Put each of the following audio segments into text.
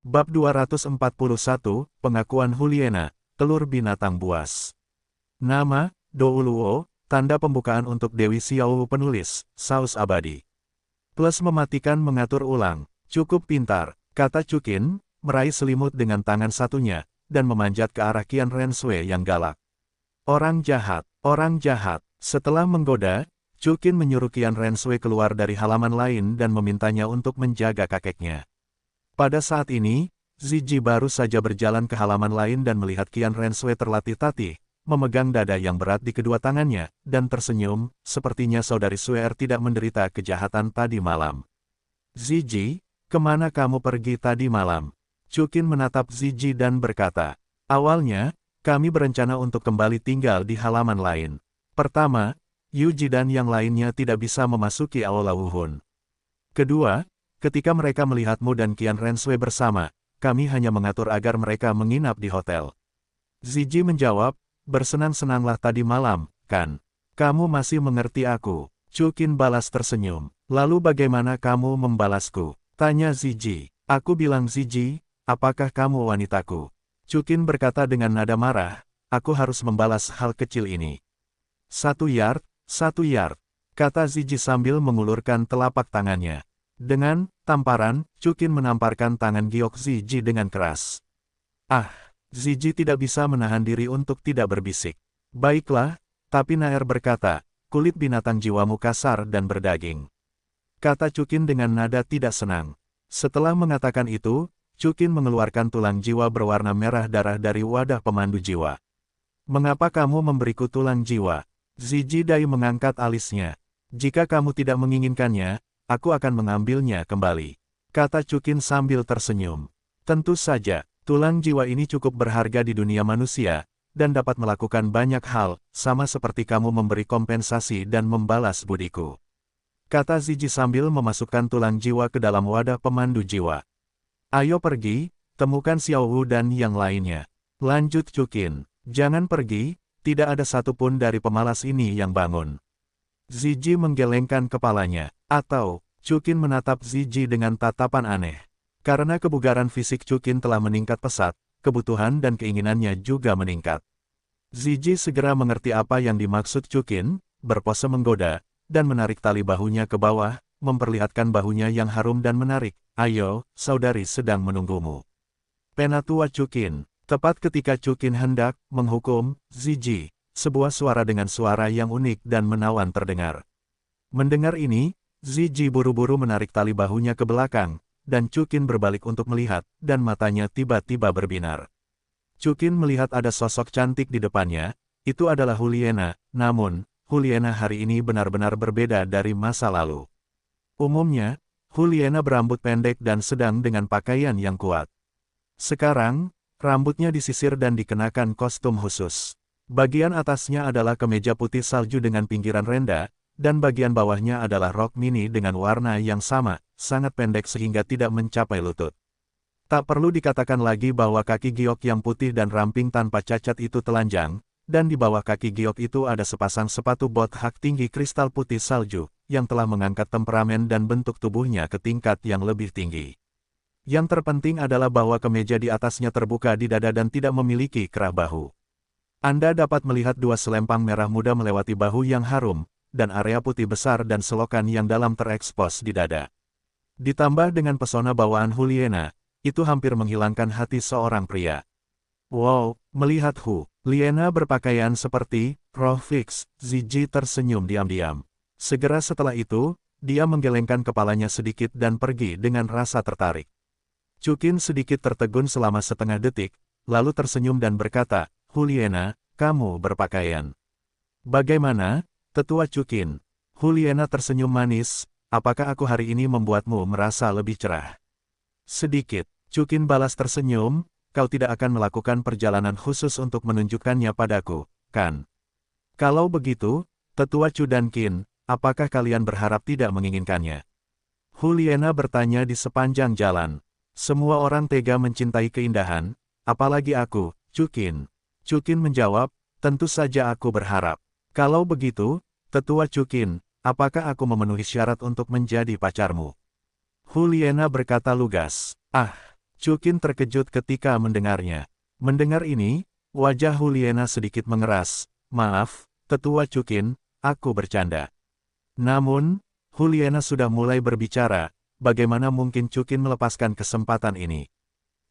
Bab 241, Pengakuan Huliena, Telur Binatang Buas. Nama, Douluo, tanda pembukaan untuk Dewi Xiao penulis, saus abadi. Plus mematikan mengatur ulang, cukup pintar, kata Cukin, meraih selimut dengan tangan satunya, dan memanjat ke arah Qian Renshui yang galak. Orang jahat, orang jahat. Setelah menggoda, Cukin menyuruh Qian Renshui keluar dari halaman lain dan memintanya untuk menjaga kakeknya. Pada saat ini, Ziji baru saja berjalan ke halaman lain dan melihat Qian Renshui tertatih-tatih, memegang dada yang berat di kedua tangannya, dan tersenyum, sepertinya saudari Suer tidak menderita kejahatan tadi malam. Ziji, kemana kamu pergi tadi malam? Cukin menatap Ziji dan berkata, awalnya, kami berencana untuk kembali tinggal di halaman lain. Pertama, Yuji dan yang lainnya tidak bisa memasuki Aula Wuhun. Kedua, ketika mereka melihatmu dan Qian Renshui bersama, kami hanya mengatur agar mereka menginap di hotel. Ziji menjawab, bersenang-senanglah tadi malam, kan? Kamu masih mengerti aku. Cukin balas tersenyum. Lalu bagaimana kamu membalasku? Tanya Ziji. Aku bilang Ziji, apakah kamu wanitaku? Cukin berkata dengan nada marah, aku harus membalas hal kecil ini. 1 yard, kata Ziji sambil mengulurkan telapak tangannya. Dengan tamparan, Cukin menamparkan tangan giok Ziji dengan keras. Ah, Ziji tidak bisa menahan diri untuk tidak berbisik. Baiklah, tapi Naer berkata, kulit binatang jiwamu kasar dan berdaging. Kata Cukin dengan nada tidak senang. Setelah mengatakan itu, Cukin mengeluarkan tulang jiwa berwarna merah darah dari wadah pemandu jiwa. Mengapa kamu memberiku tulang jiwa? Ziji Dai mengangkat alisnya. Jika kamu tidak menginginkannya, aku akan mengambilnya kembali. Kata Cukin sambil tersenyum. Tentu saja, tulang jiwa ini cukup berharga di dunia manusia, dan dapat melakukan banyak hal, sama seperti kamu memberi kompensasi dan membalas budiku. Kata Ziji sambil memasukkan tulang jiwa ke dalam wadah pemandu jiwa. Ayo pergi, temukan Xiao Wu dan yang lainnya. Lanjut Cukin. Jangan pergi, tidak ada satupun dari pemalas ini yang bangun. Ziji menggelengkan kepalanya, atau, Cukin menatap Ziji dengan tatapan aneh. Karena kebugaran fisik Cukin telah meningkat pesat, kebutuhan dan keinginannya juga meningkat. Ziji segera mengerti apa yang dimaksud Cukin, berpose menggoda, dan menarik tali bahunya ke bawah, memperlihatkan bahunya yang harum dan menarik. Ayo, saudari sedang menunggumu. Penatua Cukin. Tepat ketika Cukin hendak menghukum Ziji, sebuah suara dengan suara yang unik dan menawan terdengar. Mendengar ini, Ziji buru-buru menarik tali bahunya ke belakang, dan Cukin berbalik untuk melihat, dan matanya tiba-tiba berbinar. Cukin melihat ada sosok cantik di depannya, itu adalah Huliena, namun, Huliena hari ini benar-benar berbeda dari masa lalu. Umumnya, Huliena berambut pendek dan sedang dengan pakaian yang kuat. Sekarang, rambutnya disisir dan dikenakan kostum khusus. Bagian atasnya adalah kemeja putih salju dengan pinggiran rendah, dan bagian bawahnya adalah rok mini dengan warna yang sama, sangat pendek sehingga tidak mencapai lutut. Tak perlu dikatakan lagi bahwa kaki giok yang putih dan ramping tanpa cacat itu telanjang, dan di bawah kaki giok itu ada sepasang sepatu bot hak tinggi kristal putih salju, yang telah mengangkat temperamen dan bentuk tubuhnya ke tingkat yang lebih tinggi. Yang terpenting adalah bahwa kemeja di atasnya terbuka di dada dan tidak memiliki kerah bahu. Anda dapat melihat 2 selempang merah muda melewati bahu yang harum, dan area putih besar dan selokan yang dalam terekspos di dada. Ditambah dengan pesona bawaan Huliena, itu hampir menghilangkan hati seorang pria. Wow, melihat Huliena berpakaian seperti roh fix, Ziji tersenyum diam-diam. Segera setelah itu, dia menggelengkan kepalanya sedikit dan pergi dengan rasa tertarik. Cukin sedikit tertegun selama setengah detik, lalu tersenyum dan berkata, Huliena, kamu berpakaian. Bagaimana, tetua Cukin? Huliena tersenyum manis, apakah aku hari ini membuatmu merasa lebih cerah? Sedikit, Cukin balas tersenyum, kau tidak akan melakukan perjalanan khusus untuk menunjukkannya padaku, kan? Kalau begitu, tetua Chu dan Qin, apakah kalian berharap tidak menginginkannya? Huliena bertanya di sepanjang jalan. Semua orang tega mencintai keindahan, apalagi aku, Cukin. Cukin menjawab, tentu saja aku berharap. Kalau begitu, tetua Cukin, apakah aku memenuhi syarat untuk menjadi pacarmu? Huliena berkata lugas. Ah, Chukin terkejut ketika mendengarnya. Mendengar ini, wajah Juliana sedikit mengeras. Maaf, Tetua Chukin, aku bercanda. Namun, Juliana sudah mulai berbicara, bagaimana mungkin Chukin melepaskan kesempatan ini.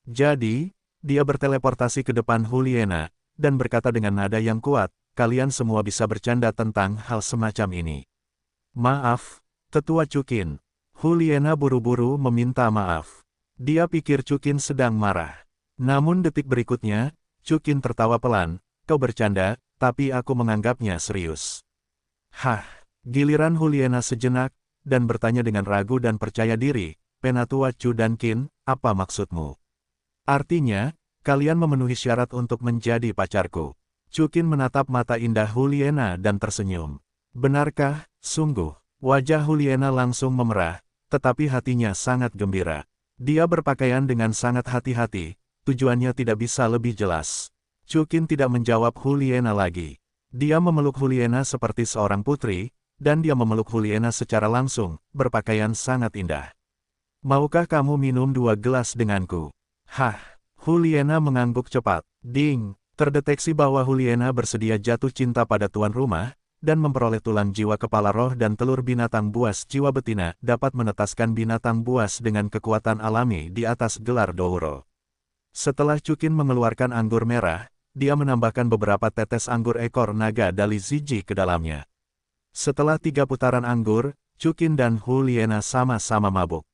Jadi, dia berteleportasi ke depan Juliana, dan berkata dengan nada yang kuat, kalian semua bisa bercanda tentang hal semacam ini. Maaf, Tetua Chukin. Juliana buru-buru meminta maaf. Dia pikir Chukin sedang marah. Namun detik berikutnya, Chukin tertawa pelan, kau bercanda, tapi aku menganggapnya serius. Hah, giliran Juliana sejenak, dan bertanya dengan ragu dan percaya diri, Penatua Chu dan Qin, apa maksudmu? Artinya, kalian memenuhi syarat untuk menjadi pacarku. Chukin menatap mata indah Juliana dan tersenyum. Benarkah, sungguh? Wajah Juliana langsung memerah, tetapi hatinya sangat gembira. Dia berpakaian dengan sangat hati-hati, tujuannya tidak bisa lebih jelas. Chukin tidak menjawab Juliana lagi. Dia memeluk Juliana seperti seorang putri, dan dia memeluk Juliana secara langsung, berpakaian sangat indah. Maukah kamu minum 2 gelas denganku? Hah, Juliana mengangguk cepat. Ding, terdeteksi bahwa Juliana bersedia jatuh cinta pada tuan rumah, dan memperoleh tulang jiwa kepala roh dan telur binatang buas jiwa betina dapat menetaskan binatang buas dengan kekuatan alami di atas gelar Douro. Setelah Chukin mengeluarkan anggur merah, dia menambahkan beberapa tetes anggur ekor naga Dali Ziji ke dalamnya. Setelah 3 putaran anggur, Chukin dan Juliana sama-sama mabuk.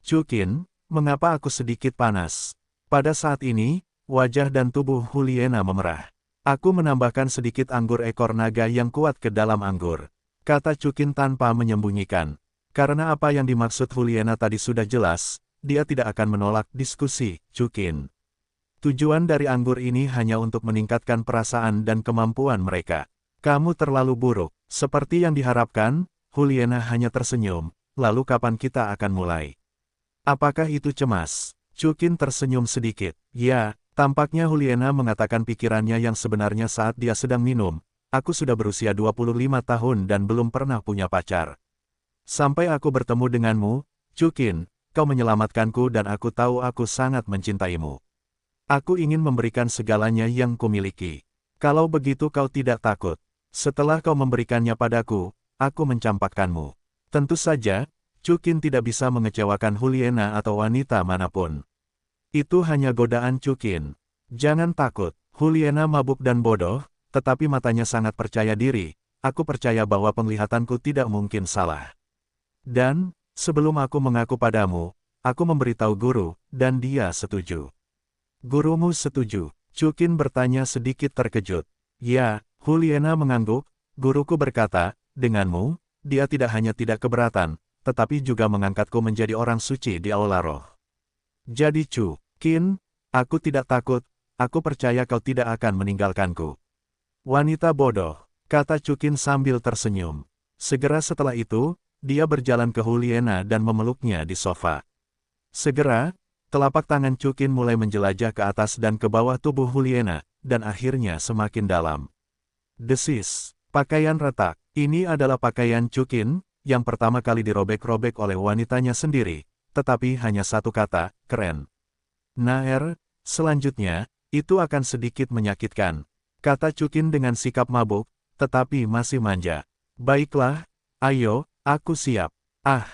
Chukin, mengapa aku sedikit panas? Pada saat ini, wajah dan tubuh Juliana memerah. Aku menambahkan sedikit anggur ekor naga yang kuat ke dalam anggur, kata Chukin tanpa menyembunyikan. Karena apa yang dimaksud Juliana tadi sudah jelas, dia tidak akan menolak diskusi, Chukin. Tujuan dari anggur ini hanya untuk meningkatkan perasaan dan kemampuan mereka. Kamu terlalu buruk. Seperti yang diharapkan, Juliana hanya tersenyum, lalu kapan kita akan mulai? Apakah itu cemas? Chukin tersenyum sedikit. Ya, tampaknya Juliana mengatakan pikirannya yang sebenarnya saat dia sedang minum. Aku sudah berusia 25 tahun dan belum pernah punya pacar. Sampai aku bertemu denganmu, Chukin, kau menyelamatkanku dan aku tahu aku sangat mencintaimu. Aku ingin memberikan segalanya yang kumiliki. Kalau begitu kau tidak takut. Setelah kau memberikannya padaku, aku mencampakkanmu. Tentu saja, Chukin tidak bisa mengecewakan Juliana atau wanita manapun. Itu hanya godaan Chukin. Jangan takut, Juliana mabuk dan bodoh, tetapi matanya sangat percaya diri. Aku percaya bahwa penglihatanku tidak mungkin salah. Dan, sebelum aku mengaku padamu, aku memberitahu guru, dan dia setuju. Gurumu setuju? Chukin bertanya sedikit terkejut. Ya, Juliana mengangguk. Guruku berkata, denganmu, dia tidak hanya tidak keberatan, tetapi juga mengangkatku menjadi orang suci di Aula Roh. Jadi Chu, Qin, aku tidak takut, aku percaya kau tidak akan meninggalkanku. Wanita bodoh, kata Chukin sambil tersenyum. Segera setelah itu, dia berjalan ke Juliana dan memeluknya di sofa. Segera, telapak tangan Chukin mulai menjelajah ke atas dan ke bawah tubuh Juliana, dan akhirnya semakin dalam. Desis, pakaian retak. Ini adalah pakaian Chukin, yang pertama kali dirobek-robek oleh wanitanya sendiri, tetapi hanya satu kata, keren. Naer, selanjutnya, itu akan sedikit menyakitkan, kata Chukin dengan sikap mabuk, tetapi masih manja. Baiklah, ayo, aku siap. Ah,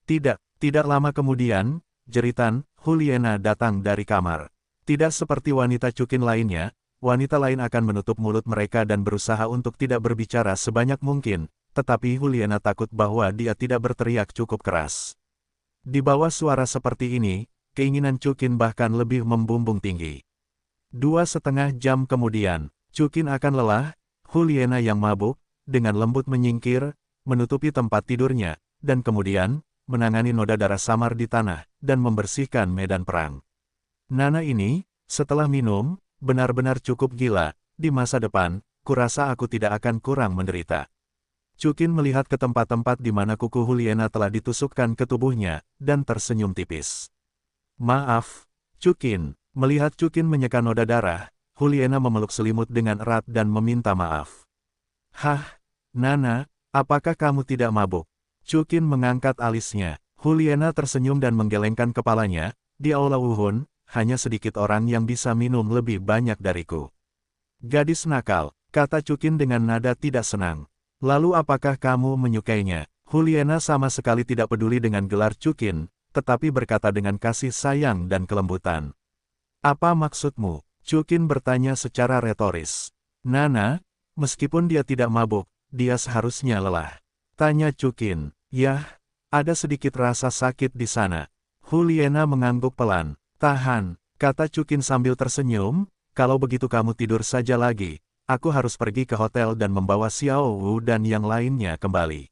tidak lama kemudian, jeritan, Juliana datang dari kamar. Tidak seperti wanita Chukin lainnya, wanita lain akan menutup mulut mereka dan berusaha untuk tidak berbicara sebanyak mungkin, tetapi Juliana takut bahwa dia tidak berteriak cukup keras. Di bawah suara seperti ini, keinginan Chukin bahkan lebih membumbung tinggi. 2,5 jam kemudian, Chukin akan lelah, Juliana yang mabuk, dengan lembut menyingkir, menutupi tempat tidurnya, dan kemudian, menangani noda darah samar di tanah, dan membersihkan medan perang. Nana ini, setelah minum, benar-benar cukup gila, di masa depan, kurasa aku tidak akan kurang menderita. Chukin melihat ke tempat-tempat di mana kuku Juliana telah ditusukkan ke tubuhnya, dan tersenyum tipis. Maaf, Chukin. Melihat Chukin menyeka noda darah, Juliana memeluk selimut dengan erat dan meminta maaf. Hah, Nana, apakah kamu tidak mabuk? Chukin mengangkat alisnya. Juliana tersenyum dan menggelengkan kepalanya, Di Aula Wuhun, hanya sedikit orang yang bisa minum lebih banyak dariku. Gadis nakal, kata Cukin dengan nada tidak senang. Lalu apakah kamu menyukainya? Juliana sama sekali tidak peduli dengan gelar Cukin, tetapi berkata dengan kasih sayang dan kelembutan. Apa maksudmu? Cukin bertanya secara retoris. Nana, meskipun dia tidak mabuk, dia seharusnya lelah. Tanya Cukin. Yah, ada sedikit rasa sakit di sana. Juliana mengangguk pelan. Tahan, kata Cukin sambil tersenyum, kalau begitu kamu tidur saja lagi. Aku harus pergi ke hotel dan membawa Xiao Wu dan yang lainnya kembali.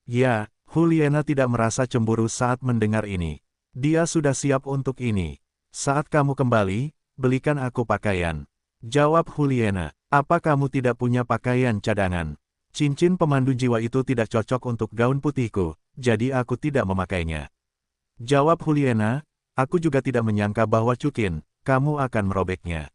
Ya, Juliana tidak merasa cemburu saat mendengar ini. Dia sudah siap untuk ini. Saat kamu kembali, belikan aku pakaian. Jawab Juliana, apa kamu tidak punya pakaian cadangan? Cincin pemandu jiwa itu tidak cocok untuk gaun putihku, jadi aku tidak memakainya. Jawab Juliana, aku juga tidak menyangka bahwa Cukin, kamu akan merobeknya.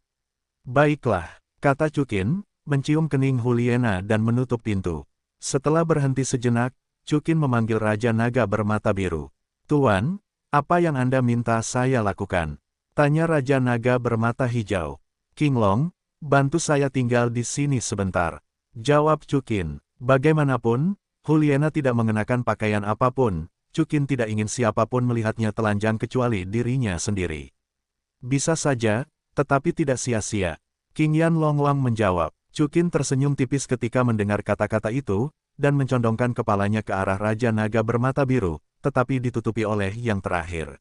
Baiklah, kata Cukin, mencium kening Juliana dan menutup pintu. Setelah berhenti sejenak, Cukin memanggil Raja Naga bermata biru. Tuan, apa yang Anda minta saya lakukan? Tanya Raja Naga bermata hijau. King Long, bantu saya tinggal di sini sebentar. Jawab Cukin. Bagaimanapun, Juliana tidak mengenakan pakaian apapun. Cukin tidak ingin siapapun melihatnya telanjang kecuali dirinya sendiri. Bisa saja, tetapi tidak sia-sia. King Yan Longwang menjawab. Cukin tersenyum tipis ketika mendengar kata-kata itu, dan mencondongkan kepalanya ke arah Raja Naga bermata biru, tetapi ditutupi oleh yang terakhir.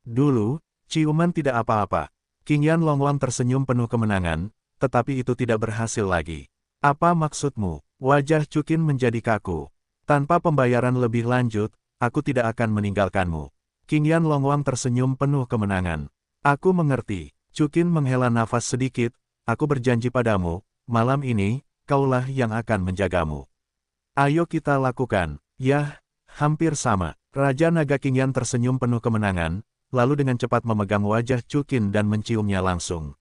Dulu, ciuman tidak apa-apa. King Yan Longwang tersenyum penuh kemenangan, tetapi itu tidak berhasil lagi. Apa maksudmu? Wajah Cukin menjadi kaku. Tanpa pembayaran lebih lanjut, aku tidak akan meninggalkanmu. King Yan Longwang tersenyum penuh kemenangan. Aku mengerti. Cukin menghela nafas sedikit, aku berjanji padamu, malam ini, kaulah yang akan menjagamu. Ayo kita lakukan. Yah, hampir sama. Raja Naga King Yan tersenyum penuh kemenangan, lalu dengan cepat memegang wajah Cukin dan menciumnya langsung.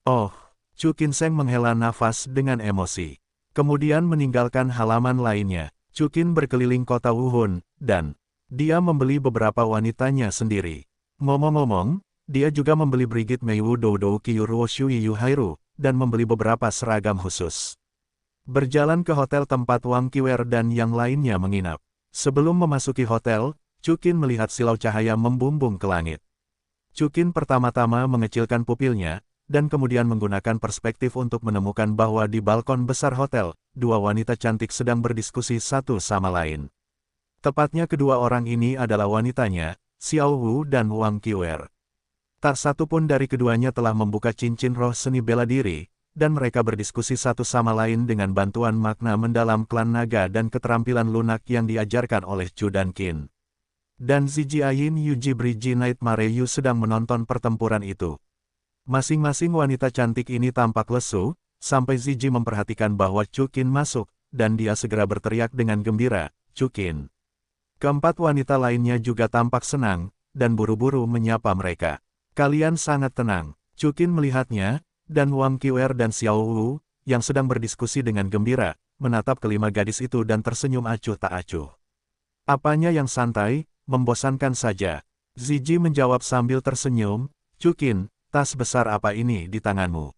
Oh, Cukin Seng menghela nafas dengan emosi. Kemudian meninggalkan halaman lainnya. Cukin berkeliling kota Wuhun, dan dia membeli beberapa wanitanya sendiri. Ngomong-ngomong, dia juga membeli Brigit Meiwu Doudou Kyuruo Shui Yu Hairu, dan membeli beberapa seragam khusus. Berjalan ke hotel tempat Wang Qiwer dan yang lainnya menginap. Sebelum memasuki hotel, Cukin melihat silau cahaya membumbung ke langit. Cukin pertama-tama mengecilkan pupilnya, dan kemudian menggunakan perspektif untuk menemukan bahwa di balkon besar hotel, dua wanita cantik sedang berdiskusi satu sama lain. Tepatnya kedua orang ini adalah wanitanya, Xiao Wu dan Wang Qiwer. Tak satu pun dari keduanya telah membuka cincin roh seni bela diri, dan mereka berdiskusi satu sama lain dengan bantuan makna mendalam klan naga dan keterampilan lunak yang diajarkan oleh Chu dan Qin. Dan Ziji Ayin Yuji Briji Night Mareyu sedang menonton pertempuran itu. Masing-masing wanita cantik ini tampak lesu, sampai Ziji memperhatikan bahwa Cukin masuk, dan dia segera berteriak dengan gembira, Cukin. Keempat wanita lainnya juga tampak senang, dan buru-buru menyapa mereka. Kalian sangat tenang. Cukin melihatnya, dan Wang Qiwer dan Xiao Wu, yang sedang berdiskusi dengan gembira, menatap kelima gadis itu dan tersenyum acuh tak acuh. Apanya yang santai, membosankan saja. Ziji menjawab sambil tersenyum, Cukin, tas besar apa ini di tanganmu?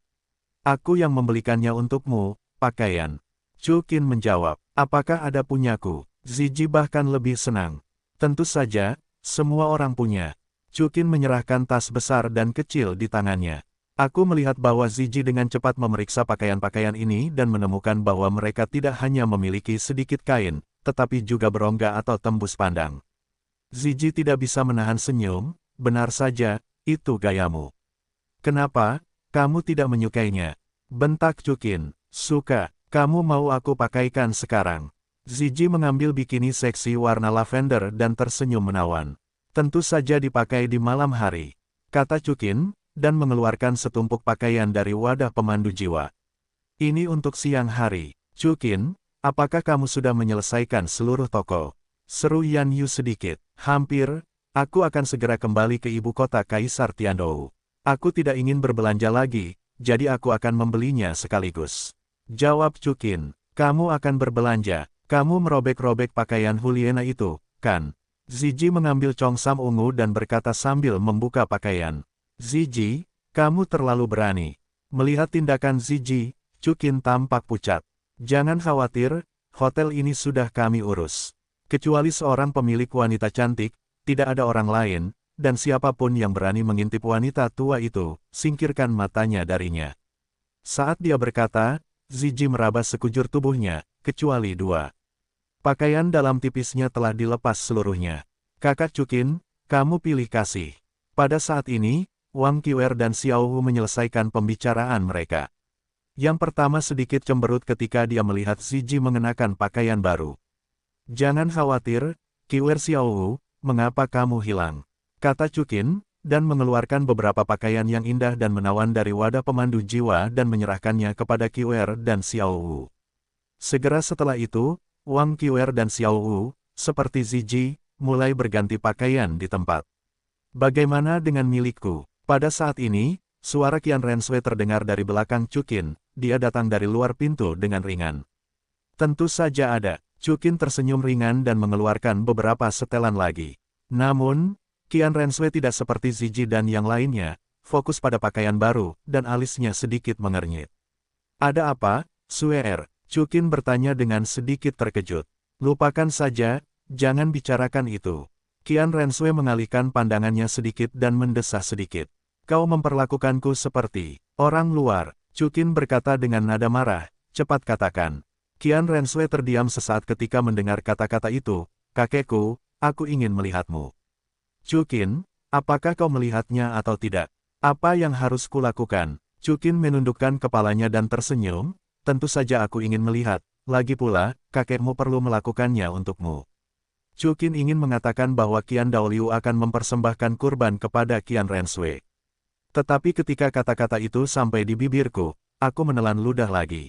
Aku yang membelikannya untukmu, pakaian. Cukin menjawab, apakah ada punyaku? Ziji bahkan lebih senang. Tentu saja, semua orang punya. Cukin menyerahkan tas besar dan kecil di tangannya. Aku melihat bahwa Ziji dengan cepat memeriksa pakaian-pakaian ini dan menemukan bahwa mereka tidak hanya memiliki sedikit kain, tetapi juga berongga atau tembus pandang. Ziji tidak bisa menahan senyum, benar saja, itu gayamu. Kenapa, kamu tidak menyukainya? Bentak Cukin. Suka, kamu mau aku pakaikan sekarang. Ziji mengambil bikini seksi warna lavender dan tersenyum menawan. Tentu saja dipakai di malam hari, kata Cukin, dan mengeluarkan setumpuk pakaian dari wadah pemandu jiwa. Ini untuk siang hari. Cukin, apakah kamu sudah menyelesaikan seluruh toko? Seru Yan Yu sedikit. Hampir, aku akan segera kembali ke ibu kota Kaisar Tiandou. Aku tidak ingin berbelanja lagi, jadi aku akan membelinya sekaligus. Jawab Cukin, kamu akan berbelanja, kamu merobek-robek pakaian Juliana itu, kan? Ziji mengambil congsam ungu dan berkata sambil membuka pakaian. Ziji, kamu terlalu berani. Melihat tindakan Ziji, Chukin tampak pucat. Jangan khawatir, hotel ini sudah kami urus. Kecuali seorang pemilik wanita cantik, tidak ada orang lain, dan siapapun yang berani mengintip wanita tua itu, singkirkan matanya darinya. Saat dia berkata, Ziji meraba sekujur tubuhnya, kecuali dua. Pakaian dalam tipisnya telah dilepas seluruhnya. Kakak Chukin, kamu pilih kasih. Pada saat ini, Wang Qiwer dan Xiao Wu menyelesaikan pembicaraan mereka. Yang pertama sedikit cemberut ketika dia melihat Ziji mengenakan pakaian baru. Jangan khawatir, Qiwer Xiao Wu, mengapa kamu hilang? Kata Chukin, dan mengeluarkan beberapa pakaian yang indah dan menawan dari wadah pemandu jiwa dan menyerahkannya kepada Qiwer dan Xiao Wu. Segera setelah itu, Wang Qiwer dan Xiao Wu, seperti Ziji, mulai berganti pakaian di tempat. Bagaimana dengan milikku? Pada saat ini, suara Qian Renshui terdengar dari belakang Chukin, dia datang dari luar pintu dengan ringan. Tentu saja ada. Chukin tersenyum ringan dan mengeluarkan beberapa setelan lagi. Namun, Qian Renshui tidak seperti Ziji dan yang lainnya, fokus pada pakaian baru, dan alisnya sedikit mengernyit. Ada apa, Suer? Chukin bertanya dengan sedikit terkejut. Lupakan saja, jangan bicarakan itu. Qian Renshui mengalihkan pandangannya sedikit dan mendesah sedikit. Kau memperlakukanku seperti orang luar, Chukin berkata dengan nada marah, cepat katakan. Qian Renshui terdiam sesaat ketika mendengar kata-kata itu, kakekku, aku ingin melihatmu. Chukin, apakah kau melihatnya atau tidak? Apa yang harus kulakukan? Chukin menundukkan kepalanya dan tersenyum, tentu saja aku ingin melihat, lagi pula, kakekmu perlu melakukannya untukmu. Chukin ingin mengatakan bahwa Qian Daoliu akan mempersembahkan kurban kepada Qian Renshui. Tetapi ketika kata-kata itu sampai di bibirku, aku menelan ludah lagi.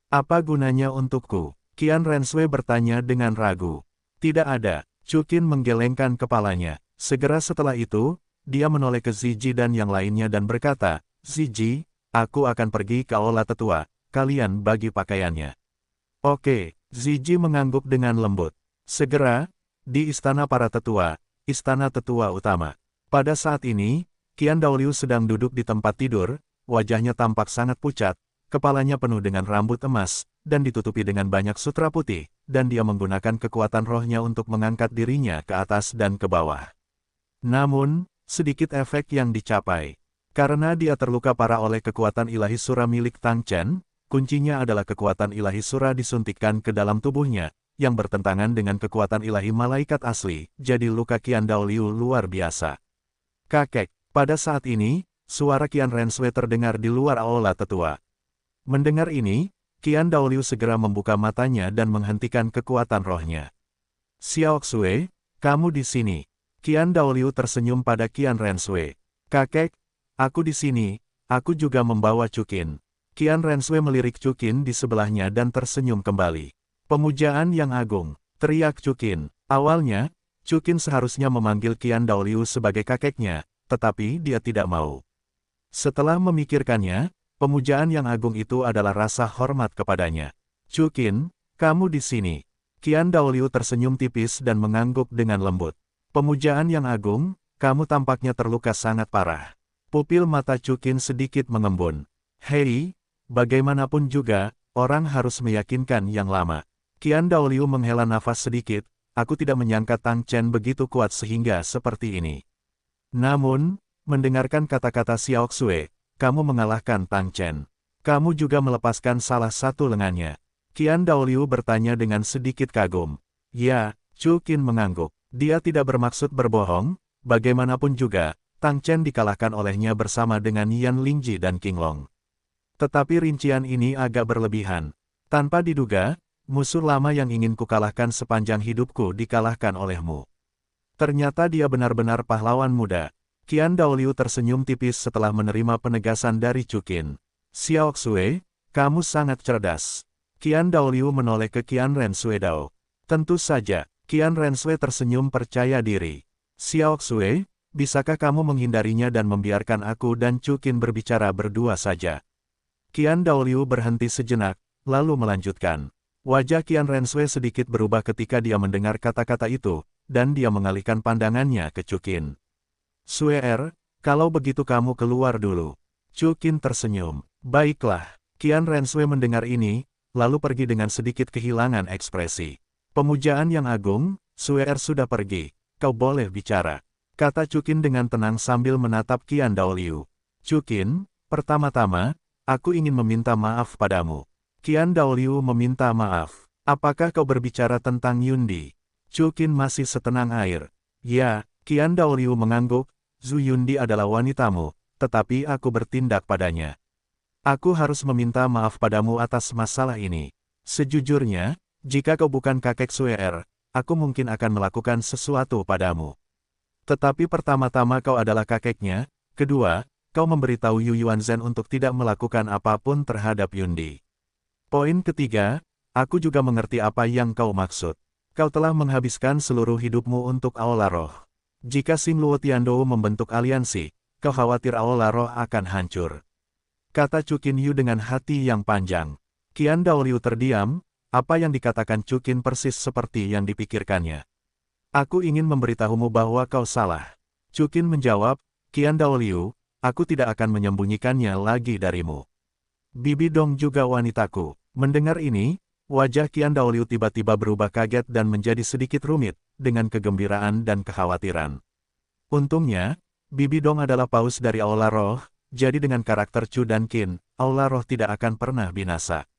Apa gunanya untukku? Qian Renshui bertanya dengan ragu. Tidak ada. Chukin menggelengkan kepalanya. Segera setelah itu, dia menoleh ke Ziji dan yang lainnya dan berkata, Ziji, aku akan pergi ke aula tetua, kalian bagi pakaiannya. Oke, Ziji mengangguk dengan lembut. Segera, di istana para tetua, istana tetua utama. Pada saat ini, Qian Daoliu sedang duduk di tempat tidur, wajahnya tampak sangat pucat, kepalanya penuh dengan rambut emas, dan ditutupi dengan banyak sutra putih, dan dia menggunakan kekuatan rohnya untuk mengangkat dirinya ke atas dan ke bawah. Namun, sedikit efek yang dicapai. Karena dia terluka parah oleh kekuatan ilahi sura milik Tang Chen, kuncinya adalah kekuatan ilahi sura disuntikkan ke dalam tubuhnya, yang bertentangan dengan kekuatan ilahi malaikat asli, jadi luka Qian Daoliu luar biasa. Kakek, pada saat ini, suara Qian Renshui terdengar di luar aula tetua. Mendengar ini, Qian Daoliu segera membuka matanya dan menghentikan kekuatan rohnya. Xiaoxue, kamu di sini. Qian Daoliu tersenyum pada Qian Renshui. Kakek, aku di sini, aku juga membawa Chukin. Qian Renshui melirik Chukin di sebelahnya dan tersenyum kembali. Pemujaan yang agung, teriak Chukin. Awalnya, Chukin seharusnya memanggil Qian Daoliu sebagai kakeknya, tetapi dia tidak mau. Setelah memikirkannya, pemujaan yang agung itu adalah rasa hormat kepadanya. Chukin, kamu di sini. Qian Daoliu tersenyum tipis dan mengangguk dengan lembut. Pemujaan yang agung, kamu tampaknya terluka sangat parah. Pupil mata Chukin sedikit mengembun. Hei, bagaimanapun juga, orang harus meyakinkan yang lama. Qian Daoliu menghela nafas sedikit, aku tidak menyangka Tang Chen begitu kuat sehingga seperti ini. Namun, mendengarkan kata-kata Xiaoxue, kamu mengalahkan Tang Chen. Kamu juga melepaskan salah satu lengannya. Qian Daoliu bertanya dengan sedikit kagum. Ya, Chukin mengangguk. Dia tidak bermaksud berbohong, bagaimanapun juga, Tang Chen dikalahkan olehnya bersama dengan Yan Lingji dan King Long. Tetapi rincian ini agak berlebihan. Tanpa diduga, musuh lama yang ingin kukalahkan sepanjang hidupku dikalahkan olehmu. Ternyata dia benar-benar pahlawan muda. Qian Daoliu tersenyum tipis setelah menerima penegasan dari Chukin. Xiaoxue, kamu sangat cerdas. Qian Daoliu menoleh ke Qian Renshui Dao. Tentu saja, Qian Renshui tersenyum percaya diri. Xiaoxue, bisakah kamu menghindarinya dan membiarkan aku dan Chukin berbicara berdua saja? Qian Daoliu berhenti sejenak, lalu melanjutkan. Wajah Qian Renshui sedikit berubah ketika dia mendengar kata-kata itu, dan dia mengalihkan pandangannya ke Chukin. Sue, kalau begitu kamu keluar dulu. Chukin tersenyum. Baiklah. Qian Renshui mendengar ini, lalu pergi dengan sedikit kehilangan ekspresi. Pemujaan yang agung, Sue sudah pergi. Kau boleh bicara. Kata Chukin dengan tenang sambil menatap Qian Daoliu. Chukin, pertama-tama, aku ingin meminta maaf padamu. Qian Daoliu meminta maaf. Apakah kau berbicara tentang Yundi? Chukin masih setenang air. Ya, Qian Daoliu mengangguk, Zhu Yundi adalah wanitamu, tetapi aku bertindak padanya. Aku harus meminta maaf padamu atas masalah ini. Sejujurnya, jika kau bukan kakek Sue, aku mungkin akan melakukan sesuatu padamu. Tetapi pertama-tama kau adalah kakeknya, kedua, kau memberitahu Yu Yuanzhen untuk tidak melakukan apapun terhadap Yundi. Poin ketiga, aku juga mengerti apa yang kau maksud. Kau telah menghabiskan seluruh hidupmu untuk Aula Roh. Jika Sim Luo Tiandou membentuk aliansi, kau khawatir Aula Roh akan hancur. Kata Chukin Yu dengan hati yang panjang. Qian Daoliu terdiam, apa yang dikatakan Chukin persis seperti yang dipikirkannya. Aku ingin memberitahumu bahwa kau salah. Chukin menjawab, Qian Daoliu, aku tidak akan menyembunyikannya lagi darimu. Bibi Dong juga wanitaku. Mendengar ini, wajah Qian Daoliu tiba-tiba berubah kaget dan menjadi sedikit rumit, dengan kegembiraan dan kekhawatiran. Untungnya, Bibi Dong adalah paus dari Aula Roh, jadi dengan karakter Chu dan Qin, Aula Roh tidak akan pernah binasa.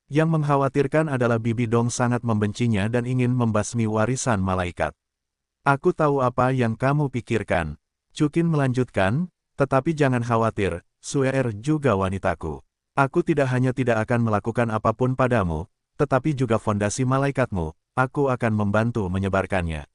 Yang mengkhawatirkan adalah Bibi Dong sangat membencinya dan ingin membasmi warisan malaikat. Aku tahu apa yang kamu pikirkan. Chukin melanjutkan, tetapi jangan khawatir, Sue juga wanitaku. Aku tidak hanya tidak akan melakukan apapun padamu, tetapi juga fondasi malaikatmu, aku akan membantu menyebarkannya.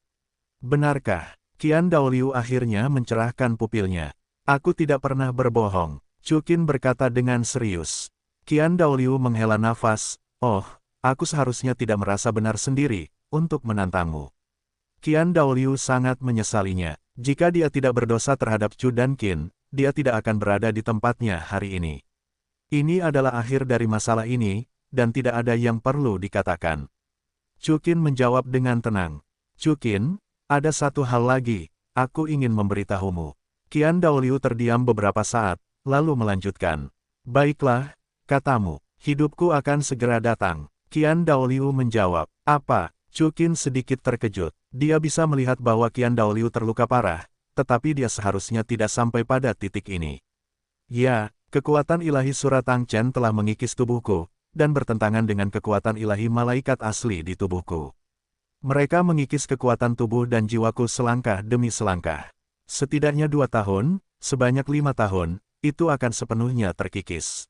Benarkah? Qian Daoliu akhirnya mencerahkan pupilnya. Aku tidak pernah berbohong, Chukin berkata dengan serius. Qian Daoliu menghela nafas, oh, aku seharusnya tidak merasa benar sendiri, untuk menantangmu. Qian Daoliu sangat menyesalinya. Jika dia tidak berdosa terhadap Chu dan Qin, dia tidak akan berada di tempatnya hari ini. Ini adalah akhir dari masalah ini, dan tidak ada yang perlu dikatakan. Chukin menjawab dengan tenang. Chukin, ada satu hal lagi, aku ingin memberitahumu. Qian Daoliu terdiam beberapa saat, lalu melanjutkan. Baiklah, katamu, hidupku akan segera datang. Qian Daoliu menjawab. Apa? Chukin sedikit terkejut. Dia bisa melihat bahwa Qian Daoliu terluka parah, tetapi dia seharusnya tidak sampai pada titik ini. Ya, kekuatan ilahi Surat Tangchen telah mengikis tubuhku, dan bertentangan dengan kekuatan ilahi malaikat asli di tubuhku. Mereka mengikis kekuatan tubuh dan jiwaku selangkah demi selangkah. Setidaknya 2 tahun, sebanyak 5 tahun, itu akan sepenuhnya terkikis.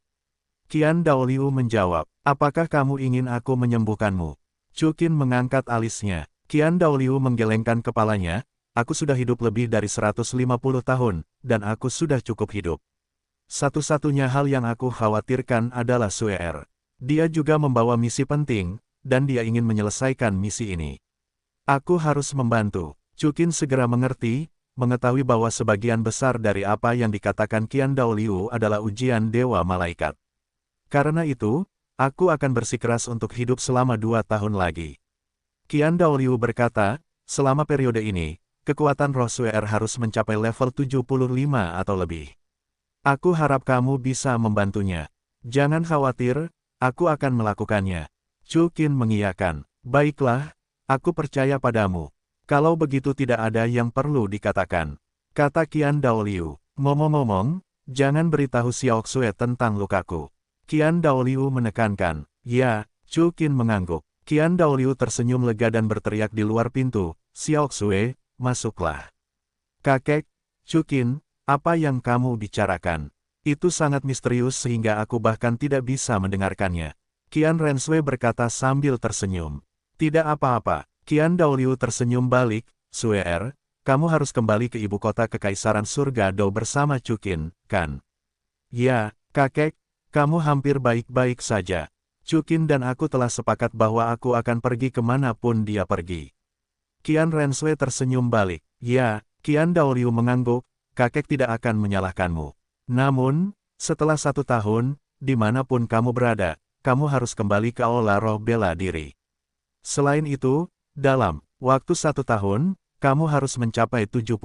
Qian Daoliu menjawab, apakah kamu ingin aku menyembuhkanmu? Chukin mengangkat alisnya. Qian Daoliu menggelengkan kepalanya, aku sudah hidup lebih dari 150 tahun, dan aku sudah cukup hidup. Satu-satunya hal yang aku khawatirkan adalah Sue. Dia juga membawa misi penting, dan dia ingin menyelesaikan misi ini. Aku harus membantu. Chukin segera mengerti, mengetahui bahwa sebagian besar dari apa yang dikatakan Qian Daoliu adalah ujian dewa malaikat. Karena itu, aku akan bersikeras untuk hidup selama 2 tahun lagi. Qian Daoliu berkata, selama periode ini, kekuatan roh Sue harus mencapai level 75 atau lebih. Aku harap kamu bisa membantunya. Jangan khawatir, aku akan melakukannya. Chukin mengiyakan. Baiklah, aku percaya padamu. Kalau begitu tidak ada yang perlu dikatakan. Kata Qian Daoliu. Ngomong-ngomong, jangan beritahu Xiao Xue tentang lukaku. Qian Daoliu menekankan. Ya, Chukin mengangguk. Qian Daoliu tersenyum lega dan berteriak di luar pintu. Xiao Xue, masuklah. Kakek, Chukin, apa yang kamu bicarakan? Itu sangat misterius sehingga aku bahkan tidak bisa mendengarkannya. Qian Renshui berkata sambil tersenyum. Tidak apa-apa. Qian Daoliu tersenyum balik, Sue, kamu harus kembali ke ibu kota kekaisaran surga Dou bersama Chukin, kan? Ya, kakek, kamu hampir baik-baik saja. Chukin dan aku telah sepakat bahwa aku akan pergi kemanapun dia pergi. Qian Renshui tersenyum balik. Ya, Qian Daoliu mengangguk, kakek tidak akan menyalahkanmu. Namun, setelah 1 tahun, dimanapun kamu berada, kamu harus kembali ke Aula Roh bela diri. Selain itu, dalam Waktu 1 tahun, kamu harus mencapai 70.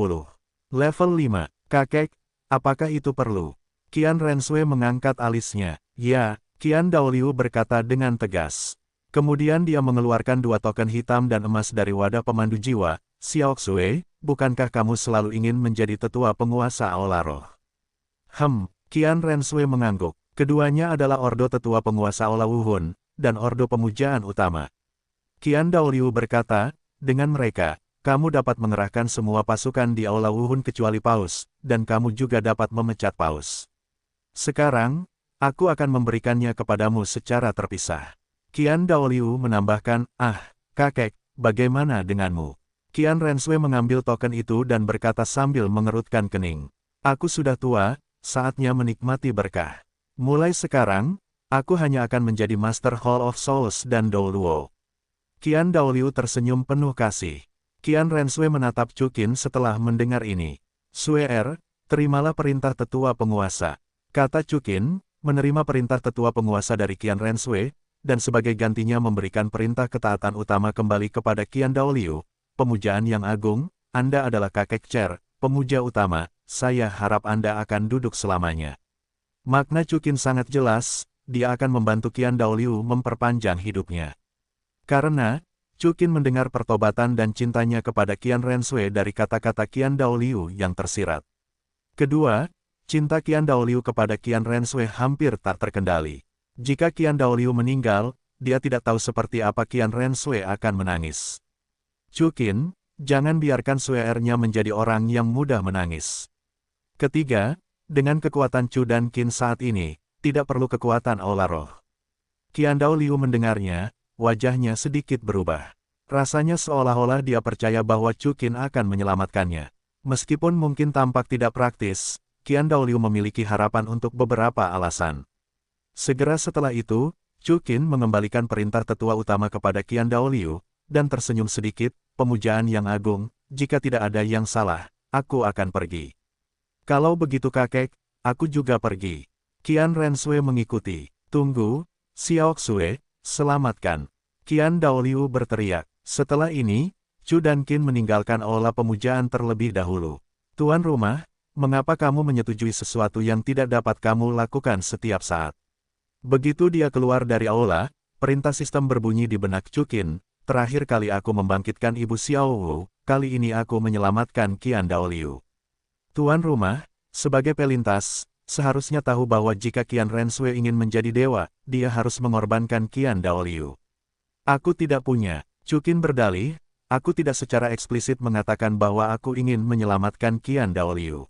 Level 5. Kakek, apakah itu perlu? Qian Renshui mengangkat alisnya. Ya, Qian Daoliu berkata dengan tegas. Kemudian dia mengeluarkan 2 token hitam dan emas dari wadah pemandu jiwa. Xiaoxue, bukankah kamu selalu ingin menjadi tetua penguasa Aula Roh? Qian Renshui mengangguk. Keduanya adalah ordo tetua penguasa Aula Wuhun, dan ordo pemujaan utama. Qian Daoliu berkata, dengan mereka, kamu dapat mengerahkan semua pasukan di Aula Wuhun kecuali Paus, dan kamu juga dapat memecat Paus. Sekarang, aku akan memberikannya kepadamu secara terpisah. Qian Daoliu menambahkan, kakek, bagaimana denganmu? Qian Renshui mengambil token itu dan berkata sambil mengerutkan kening. Aku sudah tua, saatnya menikmati berkah. Mulai sekarang, aku hanya akan menjadi Master Hall of Souls dan Douluo. Qian Daoliu tersenyum penuh kasih. Qian Renshui menatap Chuqin setelah mendengar ini. Suer, terimalah perintah tetua penguasa. Kata Chuqin, menerima perintah tetua penguasa dari Qian Renshui, dan sebagai gantinya memberikan perintah ketaatan utama kembali kepada Qian Daoliu. Pemujaan yang agung, Anda adalah kakek Cher, pemuja utama, saya harap Anda akan duduk selamanya. Makna Chuqin sangat jelas, dia akan membantu Qian Daoliu memperpanjang hidupnya. Karena, Chuqin mendengar pertobatan dan cintanya kepada Qian Renshui dari kata-kata Qian Daoliu yang tersirat. Kedua, cinta Qian Daoliu kepada Qian Renshui hampir tak terkendali. Jika Qian Daoliu meninggal, dia tidak tahu seperti apa Qian Renshui akan menangis. Chuqin, jangan biarkan Suer-nya menjadi orang yang mudah menangis. Ketiga, dengan kekuatan Chu dan Qin saat ini, tidak perlu kekuatan Aula Roh. Qian Daoliu mendengarnya, wajahnya sedikit berubah. Rasanya seolah-olah dia percaya bahwa Chuqin akan menyelamatkannya. Meskipun mungkin tampak tidak praktis, Qian Daoliu memiliki harapan untuk beberapa alasan. Segera setelah itu, Chuqin mengembalikan perintah tetua utama kepada Qian Daoliu, dan tersenyum sedikit, pemujaan yang agung, jika tidak ada yang salah, aku akan pergi. Kalau begitu kakek, aku juga pergi. Qian Renshui mengikuti. Tunggu, Xiaoxue, selamatkan. Qian Daoliu berteriak. Setelah ini, Chu dan Qin meninggalkan aula pemujaan terlebih dahulu. Tuan rumah, mengapa kamu menyetujui sesuatu yang tidak dapat kamu lakukan setiap saat? Begitu dia keluar dari aula, perintah sistem berbunyi di benak Chuqin. Terakhir kali aku membangkitkan Ibu Xiao Wu, kali ini aku menyelamatkan Qian Daoliu. Tuan rumah, sebagai pelintas, seharusnya tahu bahwa jika Qian Renshui ingin menjadi dewa, dia harus mengorbankan Qian Daoliu. Aku tidak punya. Chuqin berdalih, aku tidak secara eksplisit mengatakan bahwa aku ingin menyelamatkan Qian Daoliu.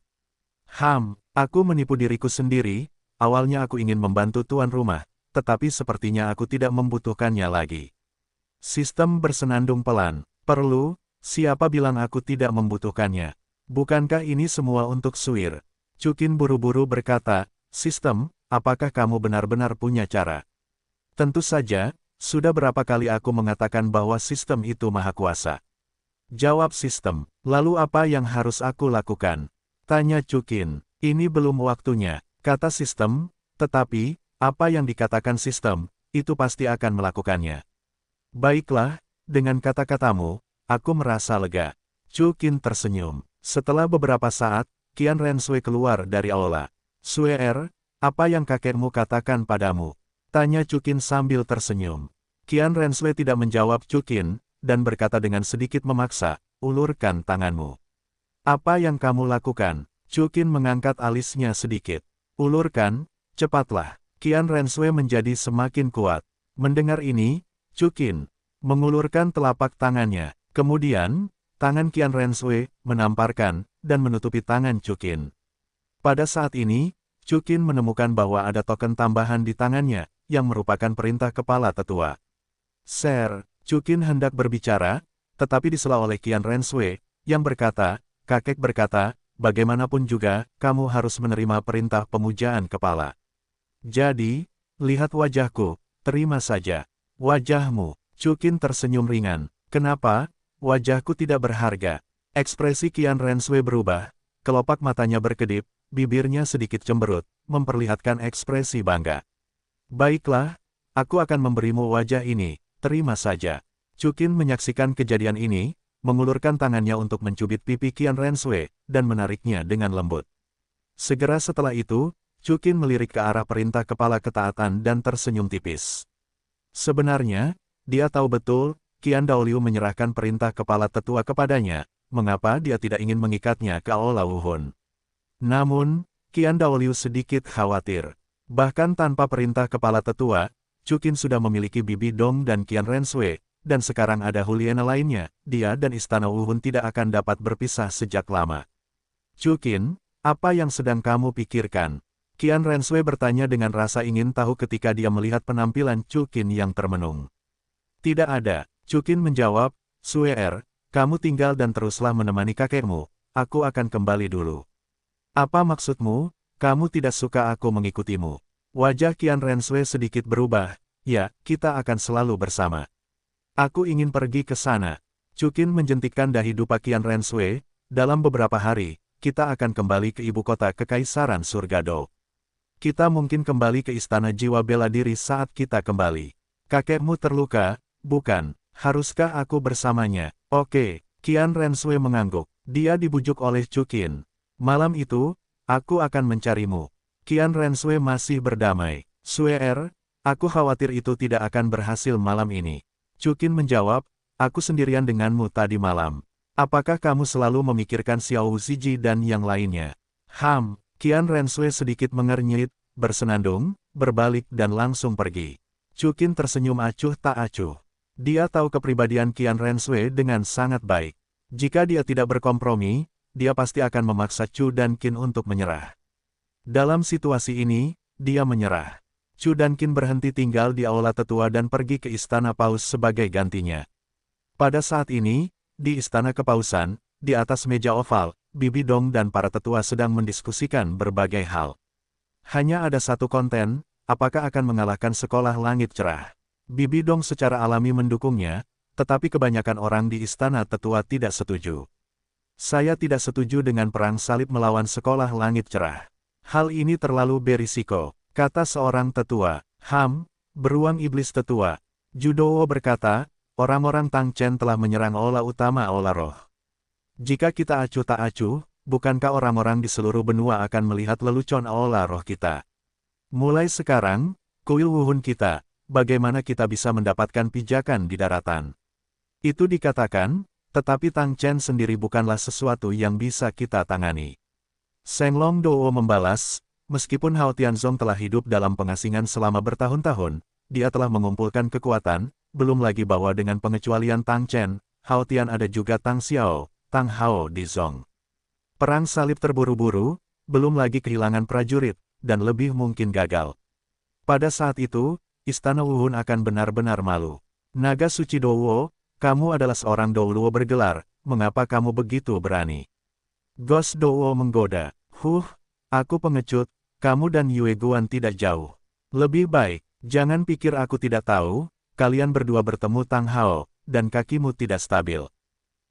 Aku menipu diriku sendiri, awalnya aku ingin membantu tuan rumah, tetapi sepertinya aku tidak membutuhkannya lagi. Sistem bersenandung pelan. Perlu, siapa bilang aku tidak membutuhkannya? Bukankah ini semua untuk Suir? Chuqin buru-buru berkata, sistem, apakah kamu benar-benar punya cara? Tentu saja, sudah berapa kali aku mengatakan bahwa sistem itu maha kuasa. Jawab sistem, lalu apa yang harus aku lakukan? Tanya Chuqin, ini belum waktunya, kata sistem, tetapi, apa yang dikatakan sistem, itu pasti akan melakukannya. Baiklah, dengan kata-katamu, aku merasa lega. Chuqin tersenyum. Setelah beberapa saat, Qian Renshui keluar dari aula. Suer, apa yang kakekmu katakan padamu? Tanya Chuqin sambil tersenyum. Qian Renshui tidak menjawab Chuqin, dan berkata dengan sedikit memaksa, ulurkan tanganmu. Apa yang kamu lakukan? Chuqin mengangkat alisnya sedikit. Ulurkan, cepatlah. Qian Renshui menjadi semakin kuat. Mendengar ini, Chuqin mengulurkan telapak tangannya. Kemudian, tangan Qian Renshui menamparkan dan menutupi tangan Chuqin. Pada saat ini, Chuqin menemukan bahwa ada token tambahan di tangannya, yang merupakan perintah kepala tetua. Sir, Chuqin hendak berbicara, tetapi disela oleh Qian Renshui, yang berkata, kakek berkata, bagaimanapun juga, kamu harus menerima perintah pemujaan kepala. Jadi, lihat wajahku, terima saja. Wajahmu. Chuqin tersenyum ringan. Kenapa? Wajahku tidak berharga. Ekspresi Qian Renshui berubah, kelopak matanya berkedip, bibirnya sedikit cemberut, memperlihatkan ekspresi bangga. Baiklah, aku akan memberimu wajah ini, terima saja. Chu Qin menyaksikan kejadian ini, mengulurkan tangannya untuk mencubit pipi Qian Renshui, dan menariknya dengan lembut. Segera setelah itu, Chu Qin melirik ke arah perintah kepala ketaatan dan tersenyum tipis. Sebenarnya, dia tahu betul, Qian Daoliu menyerahkan perintah kepala tetua kepadanya, mengapa dia tidak ingin mengikatnya ke Aula Wuhun. Namun, Qian Daoliu sedikit khawatir. Bahkan tanpa perintah kepala tetua, Chu Qin sudah memiliki Bibi Dong dan Qian Renshui, dan sekarang ada Huliena lainnya, dia dan Istana Wuhun tidak akan dapat berpisah sejak lama. Chu Qin, apa yang sedang kamu pikirkan? Qian Renshui bertanya dengan rasa ingin tahu ketika dia melihat penampilan Chu Qin yang termenung. Tidak ada, Chu Qin menjawab, Sue kamu tinggal dan teruslah menemani kakekmu, aku akan kembali dulu. Apa maksudmu, kamu tidak suka aku mengikutimu? Wajah Qian Renshui sedikit berubah, ya, kita akan selalu bersama. Aku ingin pergi ke sana. Chu Qin menjentikkan dahi dupa Qian Renshui, dalam beberapa hari, kita akan kembali ke ibu kota Kekaisaran Surga Dou. Kita mungkin kembali ke istana jiwa bela diri saat kita kembali. Kakekmu terluka, bukan? Haruskah aku bersamanya? Oke, Qian Renshui mengangguk. Dia dibujuk oleh Chu Qin. Malam itu, aku akan mencarimu. Qian Renshui masih berdamai. Sue aku khawatir itu tidak akan berhasil malam ini. Chu Qin menjawab, aku sendirian denganmu tadi malam. Apakah kamu selalu memikirkan Xiao Ziji dan yang lainnya? Qian Renshui sedikit mengernyit, bersenandung, berbalik dan langsung pergi. Chu Qin tersenyum acuh tak acuh. Dia tahu kepribadian Qian Renshui dengan sangat baik. Jika dia tidak berkompromi, dia pasti akan memaksa Chu dan Qin untuk menyerah. Dalam situasi ini, dia menyerah. Chu dan Qin berhenti tinggal di aula tetua dan pergi ke istana paus sebagai gantinya. Pada saat ini, di istana kepausan, di atas meja oval, Bibi Dong dan para tetua sedang mendiskusikan berbagai hal. Hanya ada satu konten, apakah akan mengalahkan sekolah langit cerah. Bibi Dong secara alami mendukungnya, tetapi kebanyakan orang di istana tetua tidak setuju. Saya tidak setuju dengan perang salib melawan sekolah langit cerah. Hal ini terlalu berisiko. Kata seorang tetua, beruang iblis tetua. Judowo berkata, orang-orang Tang Chen telah menyerang aula utama aula roh. Jika kita acuh tak acuh, bukankah orang-orang di seluruh benua akan melihat lelucon aula roh kita? Mulai sekarang, kuil Wuhun kita, bagaimana kita bisa mendapatkan pijakan di daratan? Itu dikatakan, tetapi Tang Chen sendiri bukanlah sesuatu yang bisa kita tangani. Seng Long Dou membalas, meskipun Hao Tianzong telah hidup dalam pengasingan selama bertahun-tahun, dia telah mengumpulkan kekuatan, belum lagi bahwa dengan pengecualian Tang Chen, Hao Tian ada juga Tang Xiao, Tang Hao di Zong. Perang salib terburu-buru, belum lagi kehilangan prajurit, dan lebih mungkin gagal. Pada saat itu, Istana Wuhun akan benar-benar malu. Naga Suci Douwo, kamu adalah seorang Douwo bergelar, mengapa kamu begitu berani? Ghost Douwo menggoda, aku pengecut. Kamu dan Yue Guan tidak jauh. Lebih baik, jangan pikir aku tidak tahu, kalian berdua bertemu Tang Hao, dan kakimu tidak stabil.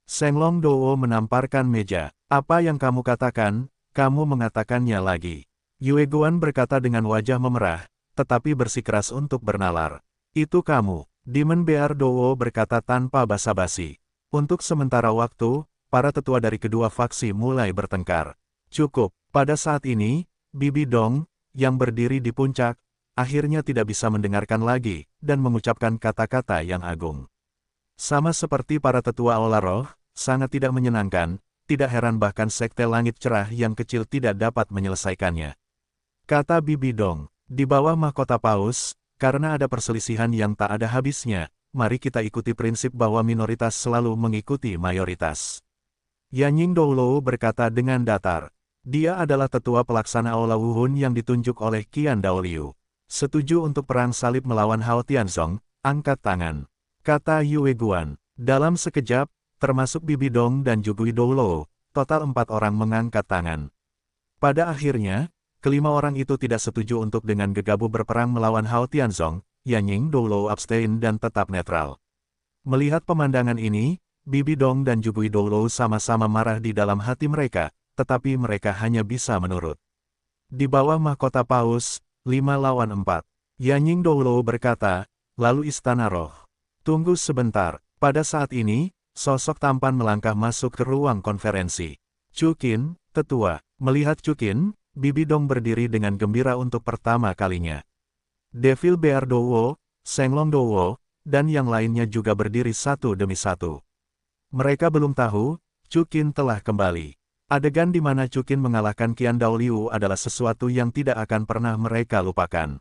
Seng Long Dou menamparkan meja. Apa yang kamu katakan, kamu mengatakannya lagi. Yue Guan berkata dengan wajah memerah, tetapi bersikeras untuk bernalar. Itu kamu. Demon Bear Dou berkata tanpa basa-basi. Untuk sementara waktu, para tetua dari kedua faksi mulai bertengkar. Cukup, pada saat ini, Bibi Dong, yang berdiri di puncak, akhirnya tidak bisa mendengarkan lagi, dan mengucapkan kata-kata yang agung. Sama seperti para tetua aula roh, sangat tidak menyenangkan, tidak heran bahkan sekte langit cerah yang kecil tidak dapat menyelesaikannya. Kata Bibi Dong, di bawah mahkota paus, karena ada perselisihan yang tak ada habisnya, mari kita ikuti prinsip bahwa minoritas selalu mengikuti mayoritas. Yanying Doulo berkata dengan datar. Dia adalah tetua pelaksana aula Wuhun yang ditunjuk oleh Qian Daoliu. Setuju untuk perang salib melawan Hao Tianzong, angkat tangan. Kata Yue Guan. Dalam sekejap, termasuk Bibi Dong dan Jugui Doulo, total 4 orang mengangkat tangan. Pada akhirnya, kelima orang itu tidak setuju untuk dengan gegabah berperang melawan Hao Tianzong, Yanying Doulo abstain dan tetap netral. Melihat pemandangan ini, Bibi Dong dan Jugui Doulo sama-sama marah di dalam hati mereka, tetapi mereka hanya bisa menurut. Di bawah mahkota paus, 5 lawan 4. Yanying Doulo berkata, lalu istana roh. Tunggu sebentar, Pada saat ini, sosok tampan melangkah masuk ke ruang konferensi. Chukin, tetua. Melihat Chukin, Bibi Dong berdiri dengan gembira untuk pertama kalinya. Devil Bear Dowo, Senglong Dowo, dan yang lainnya juga berdiri satu demi satu. Mereka belum tahu, Chukin telah kembali. Adegan di mana Chukin mengalahkan Qian Daoliu adalah sesuatu yang tidak akan pernah mereka lupakan.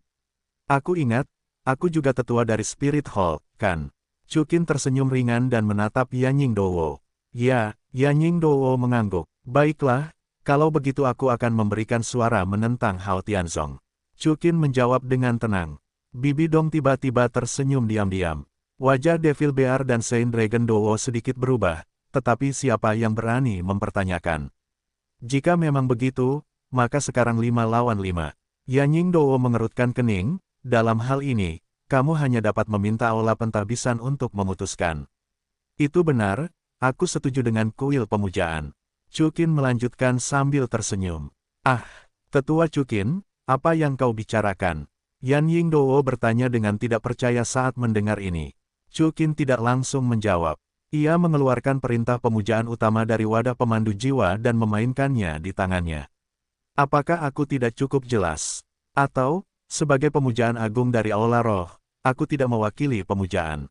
Aku ingat, aku juga tetua dari Spirit Hall, kan? Chukin tersenyum ringan dan menatap Yanying Dowo. Ya, Yanying Dowo mengangguk. Baiklah, kalau begitu aku akan memberikan suara menentang Hao Tianzong. Chukin menjawab dengan tenang. Bibi Dong tiba-tiba tersenyum diam-diam. Wajah Devil Bear dan Saint Dragon Dowo sedikit berubah, tetapi siapa yang berani mempertanyakan? Jika memang begitu, maka sekarang 5 lawan 5. Yanying Dowo mengerutkan kening, dalam hal ini, kamu hanya dapat meminta aula pentahbisan untuk memutuskan. Itu benar, aku setuju dengan kuil pemujaan. Chukin melanjutkan sambil tersenyum. Ah, tetua Chukin, apa yang kau bicarakan? Yanying Dowo bertanya dengan tidak percaya saat mendengar ini. Chukin tidak langsung menjawab. Ia mengeluarkan perintah pemujaan utama dari wadah pemandu jiwa dan memainkannya di tangannya. Apakah aku tidak cukup jelas? Atau, sebagai pemujaan agung dari Aula Roh, aku tidak mewakili pemujaan?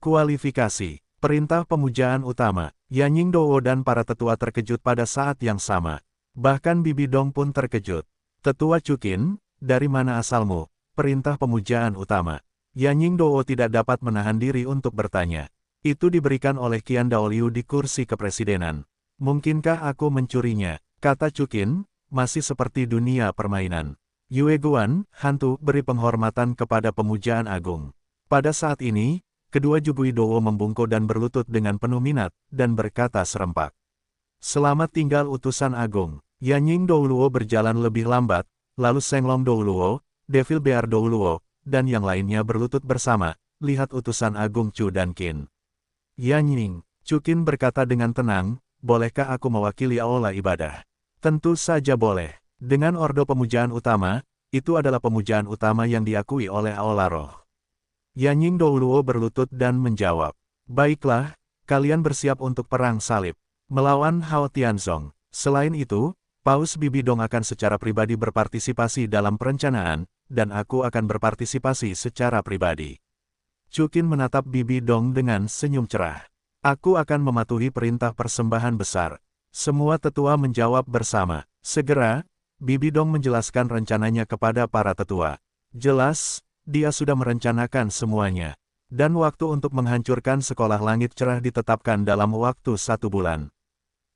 Kualifikasi, perintah pemujaan utama. Yanying Dowo dan para tetua terkejut pada saat yang sama. Bahkan Bibi Dong pun terkejut. Tetua Chukin, dari mana asalmu? Perintah pemujaan utama. Yanying Dowo tidak dapat menahan diri untuk bertanya. Itu diberikan oleh Qian Daoliu di kursi kepresidenan. Mungkinkah aku mencurinya? Kata Chukin, masih seperti dunia permainan. Yue Guan, hantu, beri penghormatan kepada pemujaan agung. Pada saat ini, kedua Jugui Dowo membungkuk dan berlutut dengan penuh minat, dan berkata serempak. Selamat tinggal utusan agung. Yanying Douluo berjalan lebih lambat, lalu Senglong Douluo, Devil Bear Douluo, dan yang lainnya berlutut bersama, lihat utusan agung Chu dan Qin. Yanying, Chukin berkata dengan tenang, bolehkah aku mewakili aula ibadah? Tentu saja boleh. Dengan ordo pemujaan utama, itu adalah pemujaan utama yang diakui oleh Aula Roh. Yanying Douluo berlutut dan menjawab. Baiklah, kalian bersiap untuk perang salib. Melawan Hao Tianzong. Selain itu, Paus Bibi Dong akan secara pribadi berpartisipasi dalam perencanaan, dan aku akan berpartisipasi secara pribadi. Chukin menatap Bibi Dong dengan senyum cerah. Aku akan mematuhi perintah persembahan besar. Semua tetua menjawab bersama. Segera, Bibi Dong menjelaskan rencananya kepada para tetua. Jelas, dia sudah merencanakan semuanya. Dan waktu untuk menghancurkan sekolah langit cerah ditetapkan dalam waktu 1 bulan.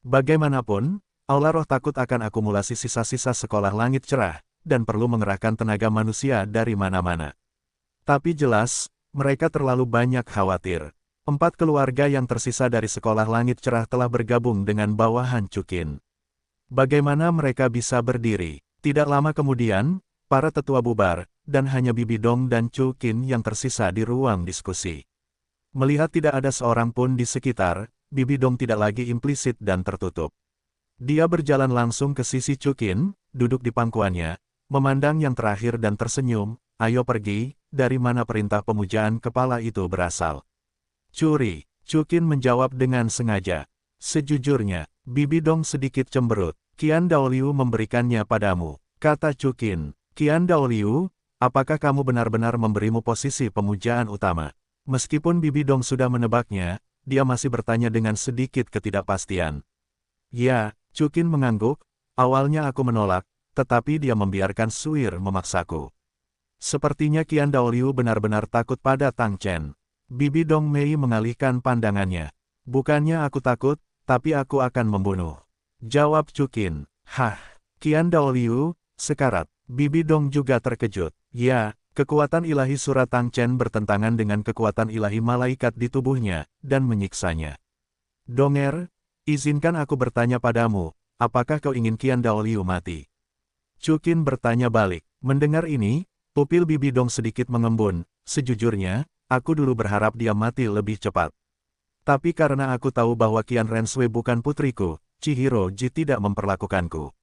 Bagaimanapun, Aula Roh takut akan akumulasi sisa-sisa sekolah langit cerah, dan perlu mengerahkan tenaga manusia dari mana-mana. Tapi jelas, mereka terlalu banyak khawatir. 4 keluarga yang tersisa dari sekolah langit cerah telah bergabung dengan bawahan Chukin. Bagaimana mereka bisa berdiri? Tidak lama kemudian, para tetua bubar, dan hanya Bibi Dong dan Chukin yang tersisa di ruang diskusi. Melihat tidak ada seorang pun di sekitar, Bibi Dong tidak lagi implisit dan tertutup. Dia berjalan langsung ke sisi Chukin, duduk di pangkuannya, memandang yang terakhir dan tersenyum, ayo pergi, dari mana perintah pemujaan kepala itu berasal? Curi, Chukin menjawab dengan sengaja. Sejujurnya, Bibi Dong sedikit cemberut. Qian Daoliu memberikannya padamu, kata Chukin. Qian Daoliu, apakah kamu benar-benar memberimu posisi pemujaan utama? Meskipun Bibi Dong sudah menebaknya, dia masih bertanya dengan sedikit ketidakpastian. Ya, Chukin mengangguk, awalnya aku menolak, tetapi dia membiarkan Suir memaksaku. Sepertinya Qian Daoliu benar-benar takut pada Tang Chen. Bibi Dong Mei mengalihkan pandangannya. Bukannya aku takut, tapi aku akan membunuh. Jawab Chukin. Hah, Qian Daoliu, sekarat. Bibi Dong juga terkejut. Ya, kekuatan ilahi surat Tang Chen bertentangan dengan kekuatan ilahi malaikat di tubuhnya, dan menyiksanya. Donger, izinkan aku bertanya padamu, apakah kau ingin Qian Daoliu mati? Chukin bertanya balik. Mendengar ini, pupil Bibi Dong sedikit mengembun. Sejujurnya, aku dulu berharap dia mati lebih cepat. Tapi karena aku tahu bahwa Qian Renshui bukan putriku, Chihiro Ji tidak memperlakukanku.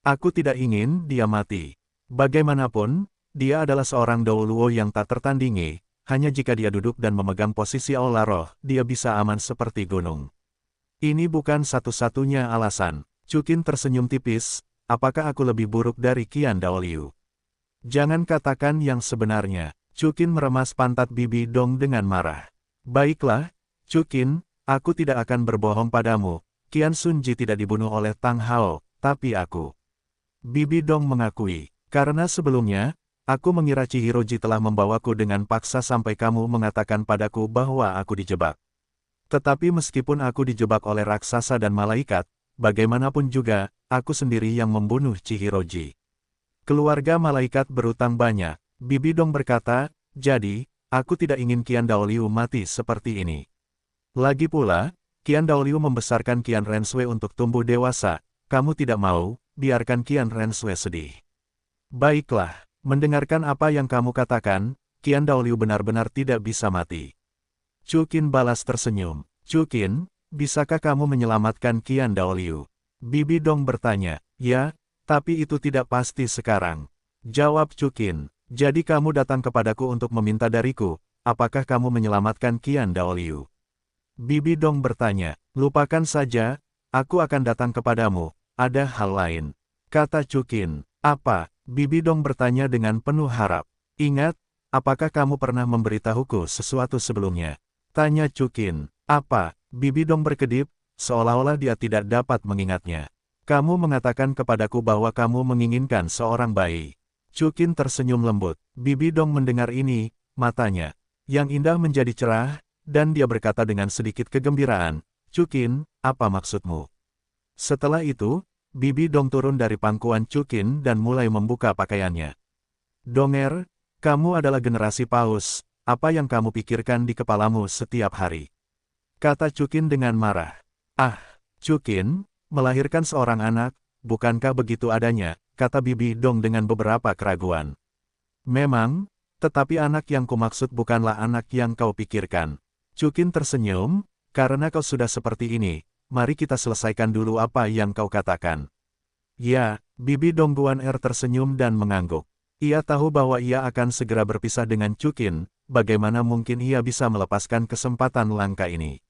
Aku tidak ingin dia mati. Bagaimanapun, dia adalah seorang Douluo yang tak tertandingi, hanya jika dia duduk dan memegang posisi aula roh, dia bisa aman seperti gunung. Ini bukan satu-satunya alasan. Chukin tersenyum tipis, apakah aku lebih buruk dari Qian Daoliu? Jangan katakan yang sebenarnya. Chukin meremas pantat Bibi Dong dengan marah. Baiklah, Chukin, aku tidak akan berbohong padamu. Qian Sunji tidak dibunuh oleh Tang Hao, tapi aku. Bibi Dong mengakui, karena sebelumnya, aku mengira Chihiroji telah membawaku dengan paksa sampai kamu mengatakan padaku bahwa aku dijebak. Tetapi meskipun aku dijebak oleh raksasa dan malaikat, bagaimanapun juga, aku sendiri yang membunuh Chihiroji. Keluarga malaikat berutang banyak. Bibi Dong berkata, jadi, aku tidak ingin Qian Daoliu mati seperti ini. Lagi pula, Qian Daoliu membesarkan Qian Renshui untuk tumbuh dewasa. Kamu tidak mau, biarkan Qian Renshui sedih. Baiklah, mendengarkan apa yang kamu katakan, Qian Daoliu benar-benar tidak bisa mati. Chukin balas tersenyum. Chukin, bisakah kamu menyelamatkan Qian Daoliu? Bibi Dong bertanya, ya, tapi itu tidak pasti sekarang. Jawab Chukin, jadi kamu datang kepadaku untuk meminta dariku, apakah kamu menyelamatkan Qian Daoliu? Bibi Dong bertanya, lupakan saja, aku akan datang kepadamu, ada hal lain. Kata Chukin, apa? Bibi Dong bertanya dengan penuh harap. Ingat, apakah kamu pernah memberitahuku sesuatu sebelumnya? Tanya Chukin, apa? Bibi Dong berkedip, seolah-olah dia tidak dapat mengingatnya. Kamu mengatakan kepadaku bahwa kamu menginginkan seorang bayi. Chukin tersenyum lembut. Bibi Dong mendengar ini, matanya yang indah menjadi cerah, dan dia berkata dengan sedikit kegembiraan, Chukin, apa maksudmu? Setelah itu, Bibi Dong turun dari pangkuan Chukin dan mulai membuka pakaiannya. Donger, kamu adalah generasi paus, apa yang kamu pikirkan di kepalamu setiap hari? Kata Chukin dengan marah. Ah, Chukin, melahirkan seorang anak, bukankah begitu adanya, kata Bibi Dong dengan beberapa keraguan. Memang, tetapi anak yang kumaksud bukanlah anak yang kau pikirkan. Chukin tersenyum, karena kau sudah seperti ini, mari kita selesaikan dulu apa yang kau katakan. Ya, Bibi Dong Guan Er tersenyum dan mengangguk. Ia tahu bahwa ia akan segera berpisah dengan Chukin, bagaimana mungkin ia bisa melepaskan kesempatan langka ini.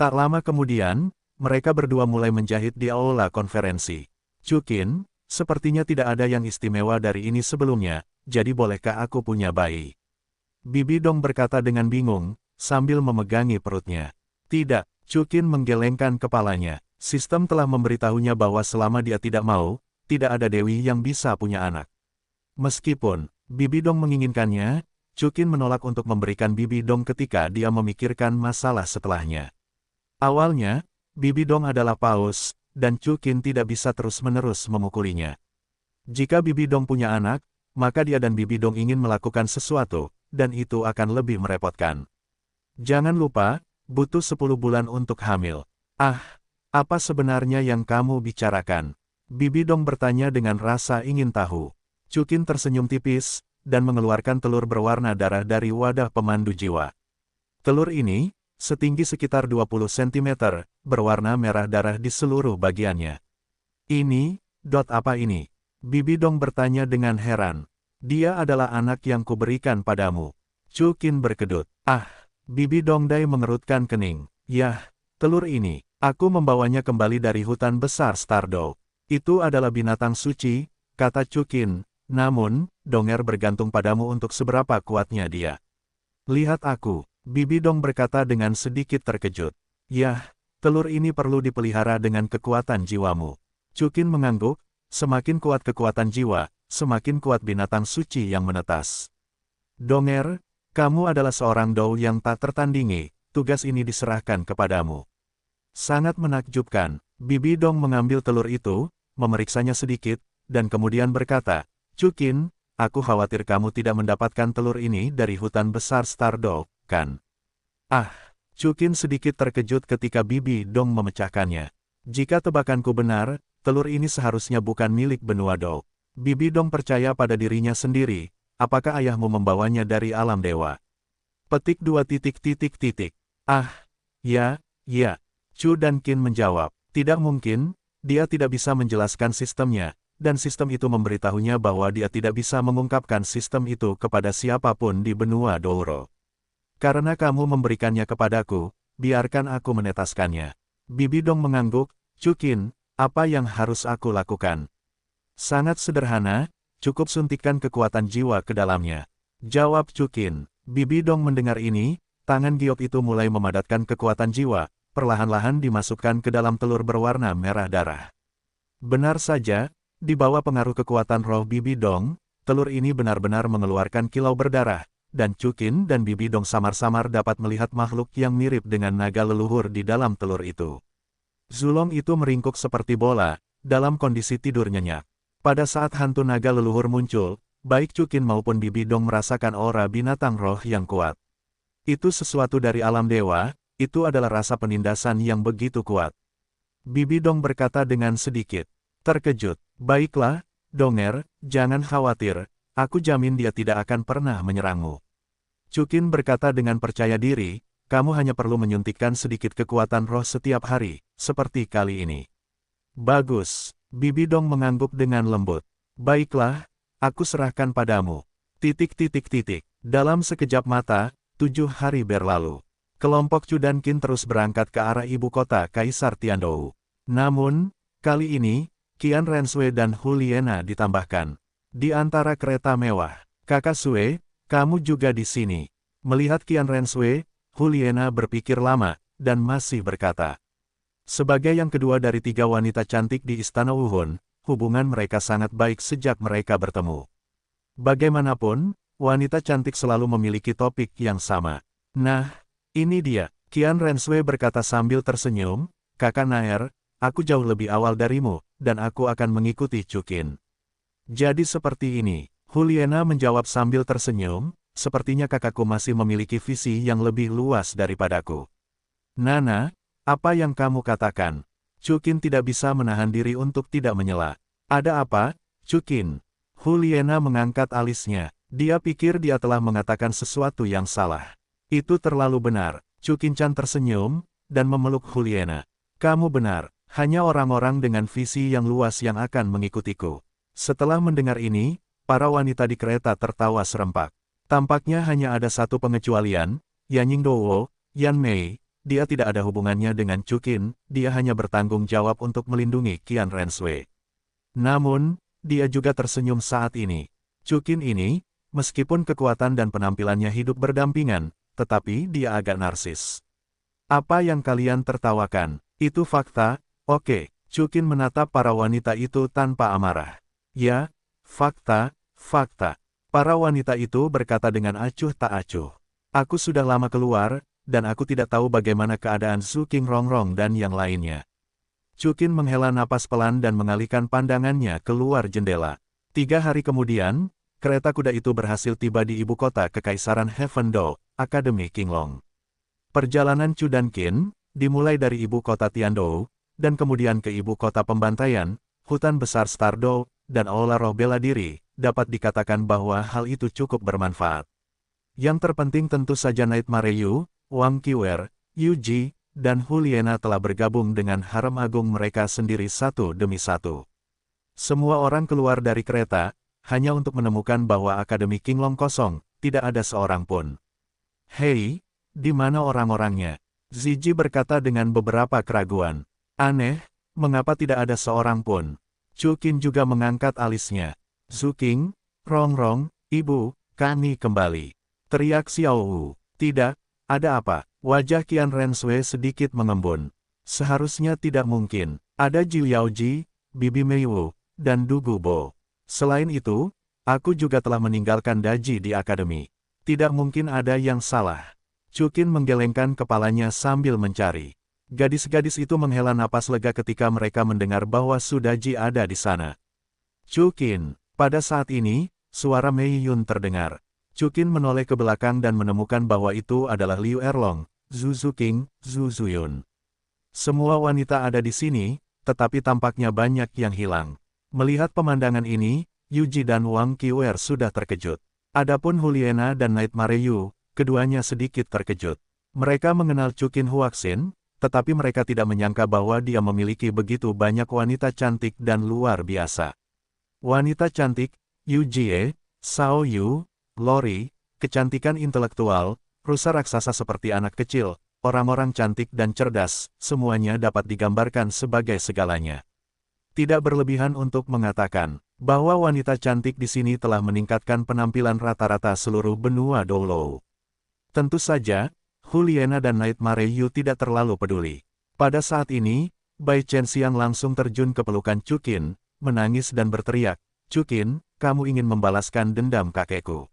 Tak lama kemudian, mereka berdua mulai menjahit di aula konferensi. Chukin, sepertinya tidak ada yang istimewa dari ini sebelumnya, jadi bolehkah aku punya bayi? Bibi Dong berkata dengan bingung, sambil memegangi perutnya. Tidak, Chukin menggelengkan kepalanya. Sistem telah memberitahunya bahwa selama dia tidak mau, tidak ada dewi yang bisa punya anak. Meskipun Bibi Dong menginginkannya, Chukin menolak untuk memberikan Bibi Dong ketika dia memikirkan masalah setelahnya. Awalnya, Bibi Dong adalah paus, dan Chukin tidak bisa terus-menerus memukulinya. Jika Bibi Dong punya anak, maka dia dan Bibi Dong ingin melakukan sesuatu, dan itu akan lebih merepotkan. Jangan lupa, butuh 10 bulan untuk hamil. Ah, apa sebenarnya yang kamu bicarakan? Bibi Dong bertanya dengan rasa ingin tahu. Chukin tersenyum tipis, dan mengeluarkan telur berwarna darah dari wadah pemandu jiwa. Telur ini, setinggi sekitar 20 cm, berwarna merah darah di seluruh bagiannya. Ini, apa ini? Bibi Dong bertanya dengan heran. Dia adalah anak yang kuberikan padamu. Chukin berkedut. Ah, Bibi Dong Dai mengerutkan kening. Yah, telur ini, aku membawanya kembali dari hutan besar Stardow. Itu adalah binatang suci, kata Chukin. Namun, Donger bergantung padamu untuk seberapa kuatnya dia. Lihat aku, Bibi Dong berkata dengan sedikit terkejut. Yah, telur ini perlu dipelihara dengan kekuatan jiwamu. Chukin mengangguk, semakin kuat kekuatan jiwa, semakin kuat binatang suci yang menetas. Donger, kamu adalah seorang Dou yang tak tertandingi, tugas ini diserahkan kepadamu. Sangat menakjubkan, Bibi Dong mengambil telur itu, memeriksanya sedikit, dan kemudian berkata, Chukin, aku khawatir kamu tidak mendapatkan telur ini dari hutan besar Stardow, kan? Ah, Chukin sedikit terkejut ketika Bibi Dong memecahkannya. Jika tebakanku benar, telur ini seharusnya bukan milik benua Dou. Bibi Dong percaya pada dirinya sendiri, apakah ayahmu membawanya dari alam dewa? Petik 2 titik. Ah, ya, Chu dan Qin menjawab, tidak mungkin, dia tidak bisa menjelaskan sistemnya, dan sistem itu memberitahunya bahwa dia tidak bisa mengungkapkan sistem itu kepada siapapun di benua Douro. Karena kamu memberikannya kepadaku, biarkan aku menetaskannya. Bibi Dong mengangguk, Chukin, apa yang harus aku lakukan? Sangat sederhana, cukup suntikan kekuatan jiwa ke dalamnya. Jawab Chukin. Bibi Dong mendengar ini, tangan giok itu mulai memadatkan kekuatan jiwa, perlahan-lahan dimasukkan ke dalam telur berwarna merah darah. Benar saja, di bawah pengaruh kekuatan roh Bibi Dong, telur ini benar-benar mengeluarkan kilau berdarah, dan Chukin dan Bibi Dong samar-samar dapat melihat makhluk yang mirip dengan naga leluhur di dalam telur itu. Zulong itu meringkuk seperti bola, dalam kondisi tidur nyenyak. Pada saat hantu naga leluhur muncul, baik Chukin maupun Bibi Dong merasakan aura binatang roh yang kuat. Itu sesuatu dari alam dewa, itu adalah rasa penindasan yang begitu kuat. Bibi Dong berkata dengan sedikit terkejut, baiklah, Donger, jangan khawatir, aku jamin dia tidak akan pernah menyerangmu. Chukin berkata dengan percaya diri, kamu hanya perlu menyuntikkan sedikit kekuatan roh setiap hari, seperti kali ini. Bagus, Bibi Dong mengangguk dengan lembut. Baiklah, aku serahkan padamu. Dalam sekejap mata, 7 hari berlalu. Kelompok Chu dan Qin terus berangkat ke arah ibu kota Kaisar Tiandou. Namun, kali ini, Qian Renshui dan Hu Liena ditambahkan. Di antara kereta mewah, Kakak Sui, kamu juga di sini. Melihat Qian Renshui, Hu Liena berpikir lama, dan masih berkata. Sebagai yang kedua dari 3 wanita cantik di Istana Wuhun, hubungan mereka sangat baik sejak mereka bertemu. Bagaimanapun, wanita cantik selalu memiliki topik yang sama. Nah, ini dia, Qian Renshui berkata sambil tersenyum, Kakak Naer, aku jauh lebih awal darimu, dan aku akan mengikuti Chukin. Jadi seperti ini, Hu Liena menjawab sambil tersenyum, sepertinya kakakku masih memiliki visi yang lebih luas daripadaku. Nana, apa yang kamu katakan? Chukin tidak bisa menahan diri untuk tidak menyela. Ada apa, Chukin? Hu Liena mengangkat alisnya, dia pikir dia telah mengatakan sesuatu yang salah. Itu terlalu benar, Chukin-chan tersenyum, dan memeluk Hu Liena. Kamu benar, hanya orang-orang dengan visi yang luas yang akan mengikutiku. Setelah mendengar ini, para wanita di kereta tertawa serempak. Tampaknya hanya ada satu pengecualian, Yan Yingdouwo, Yan Mei, dia tidak ada hubungannya dengan Chukin, dia hanya bertanggung jawab untuk melindungi Qian Renshui. Namun, dia juga tersenyum saat ini. Chukin ini, meskipun kekuatan dan penampilannya hidup berdampingan, tetapi dia agak narsis. Apa yang kalian tertawakan? Itu fakta, oke. Chukin menatap para wanita itu tanpa amarah. Ya, fakta, fakta. Para wanita itu berkata dengan acuh tak acuh. Aku sudah lama keluar, dan aku tidak tahu bagaimana keadaan Su King Rongrong dan yang lainnya. Chukin menghela napas pelan dan mengalihkan pandangannya keluar jendela. 3 hari kemudian, kereta kuda itu berhasil tiba di ibu kota Kekaisaran Heavendou, Akademi Qinglong. Perjalanan Chu dan Qin, dimulai dari ibu kota Tiandou, dan kemudian ke ibu kota pembantaian, hutan besar Stardou, dan Aula Roh Bela Diri, dapat dikatakan bahwa hal itu cukup bermanfaat. Yang terpenting tentu saja Nightmare Yu, Wang Qiwer, Yu Ji, dan Hu Liena telah bergabung dengan harem agung mereka sendiri satu demi satu. Semua orang keluar dari kereta, hanya untuk menemukan bahwa Akademi Qinglong kosong, tidak ada seorang pun. Hei, di mana orang-orangnya? Ziji berkata dengan beberapa keraguan. Aneh, mengapa tidak ada seorang pun? Chu Qin juga mengangkat alisnya. Zu King, Rongrong, Ibu, kami kembali. Teriak Xiao Wu. Tidak, ada apa? Wajah Qian Renshui sedikit mengembun. Seharusnya tidak mungkin. Ada Jiu Yaoji, Bibi Meiwu, dan Du Gubo. Selain itu, aku juga telah meninggalkan Daji di akademi. Tidak mungkin ada yang salah. Chu Qin menggelengkan kepalanya sambil mencari. Gadis-gadis itu menghela napas lega ketika mereka mendengar bahwa Su Daji ada di sana. Chu Qin, pada saat ini, suara Mei Yun terdengar. Chu Qin menoleh ke belakang dan menemukan bahwa itu adalah Liu Erlong, Zhu Zuqing, Zhu Zuyun. Semua wanita ada di sini, tetapi tampaknya banyak yang hilang. Melihat pemandangan ini, Yu Ji dan Wang Qiwer sudah terkejut. Adapun Hu Liena dan Nightmare Yu, keduanya sedikit terkejut. Mereka mengenal Chu Qin Huaxin, tetapi mereka tidak menyangka bahwa dia memiliki begitu banyak wanita cantik dan luar biasa. Wanita cantik, Yu Jie, Sao Yu, Lori, kecantikan intelektual, rusa raksasa seperti anak kecil, orang-orang cantik dan cerdas, semuanya dapat digambarkan sebagai segalanya. Tidak berlebihan untuk mengatakan bahwa wanita cantik di sini telah meningkatkan penampilan rata-rata seluruh benua Doulou. Tentu saja, Juliana dan Nightmare Yu tidak terlalu peduli. Pada saat ini, Bai Chenxiang langsung terjun ke pelukan Chukin, menangis dan berteriak, "Chukin, kamu ingin membalaskan dendam kakekku."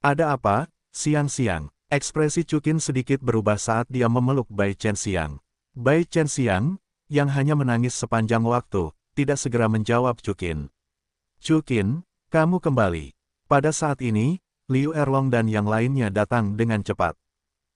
"Ada apa, siang-siang?" Ekspresi Chukin sedikit berubah saat dia memeluk Bai Chenxiang. Bai Chenxiang, yang hanya menangis sepanjang waktu, tidak segera menjawab Chukin. "Chukin, kamu kembali." Pada saat ini, Liu Erlong dan yang lainnya datang dengan cepat.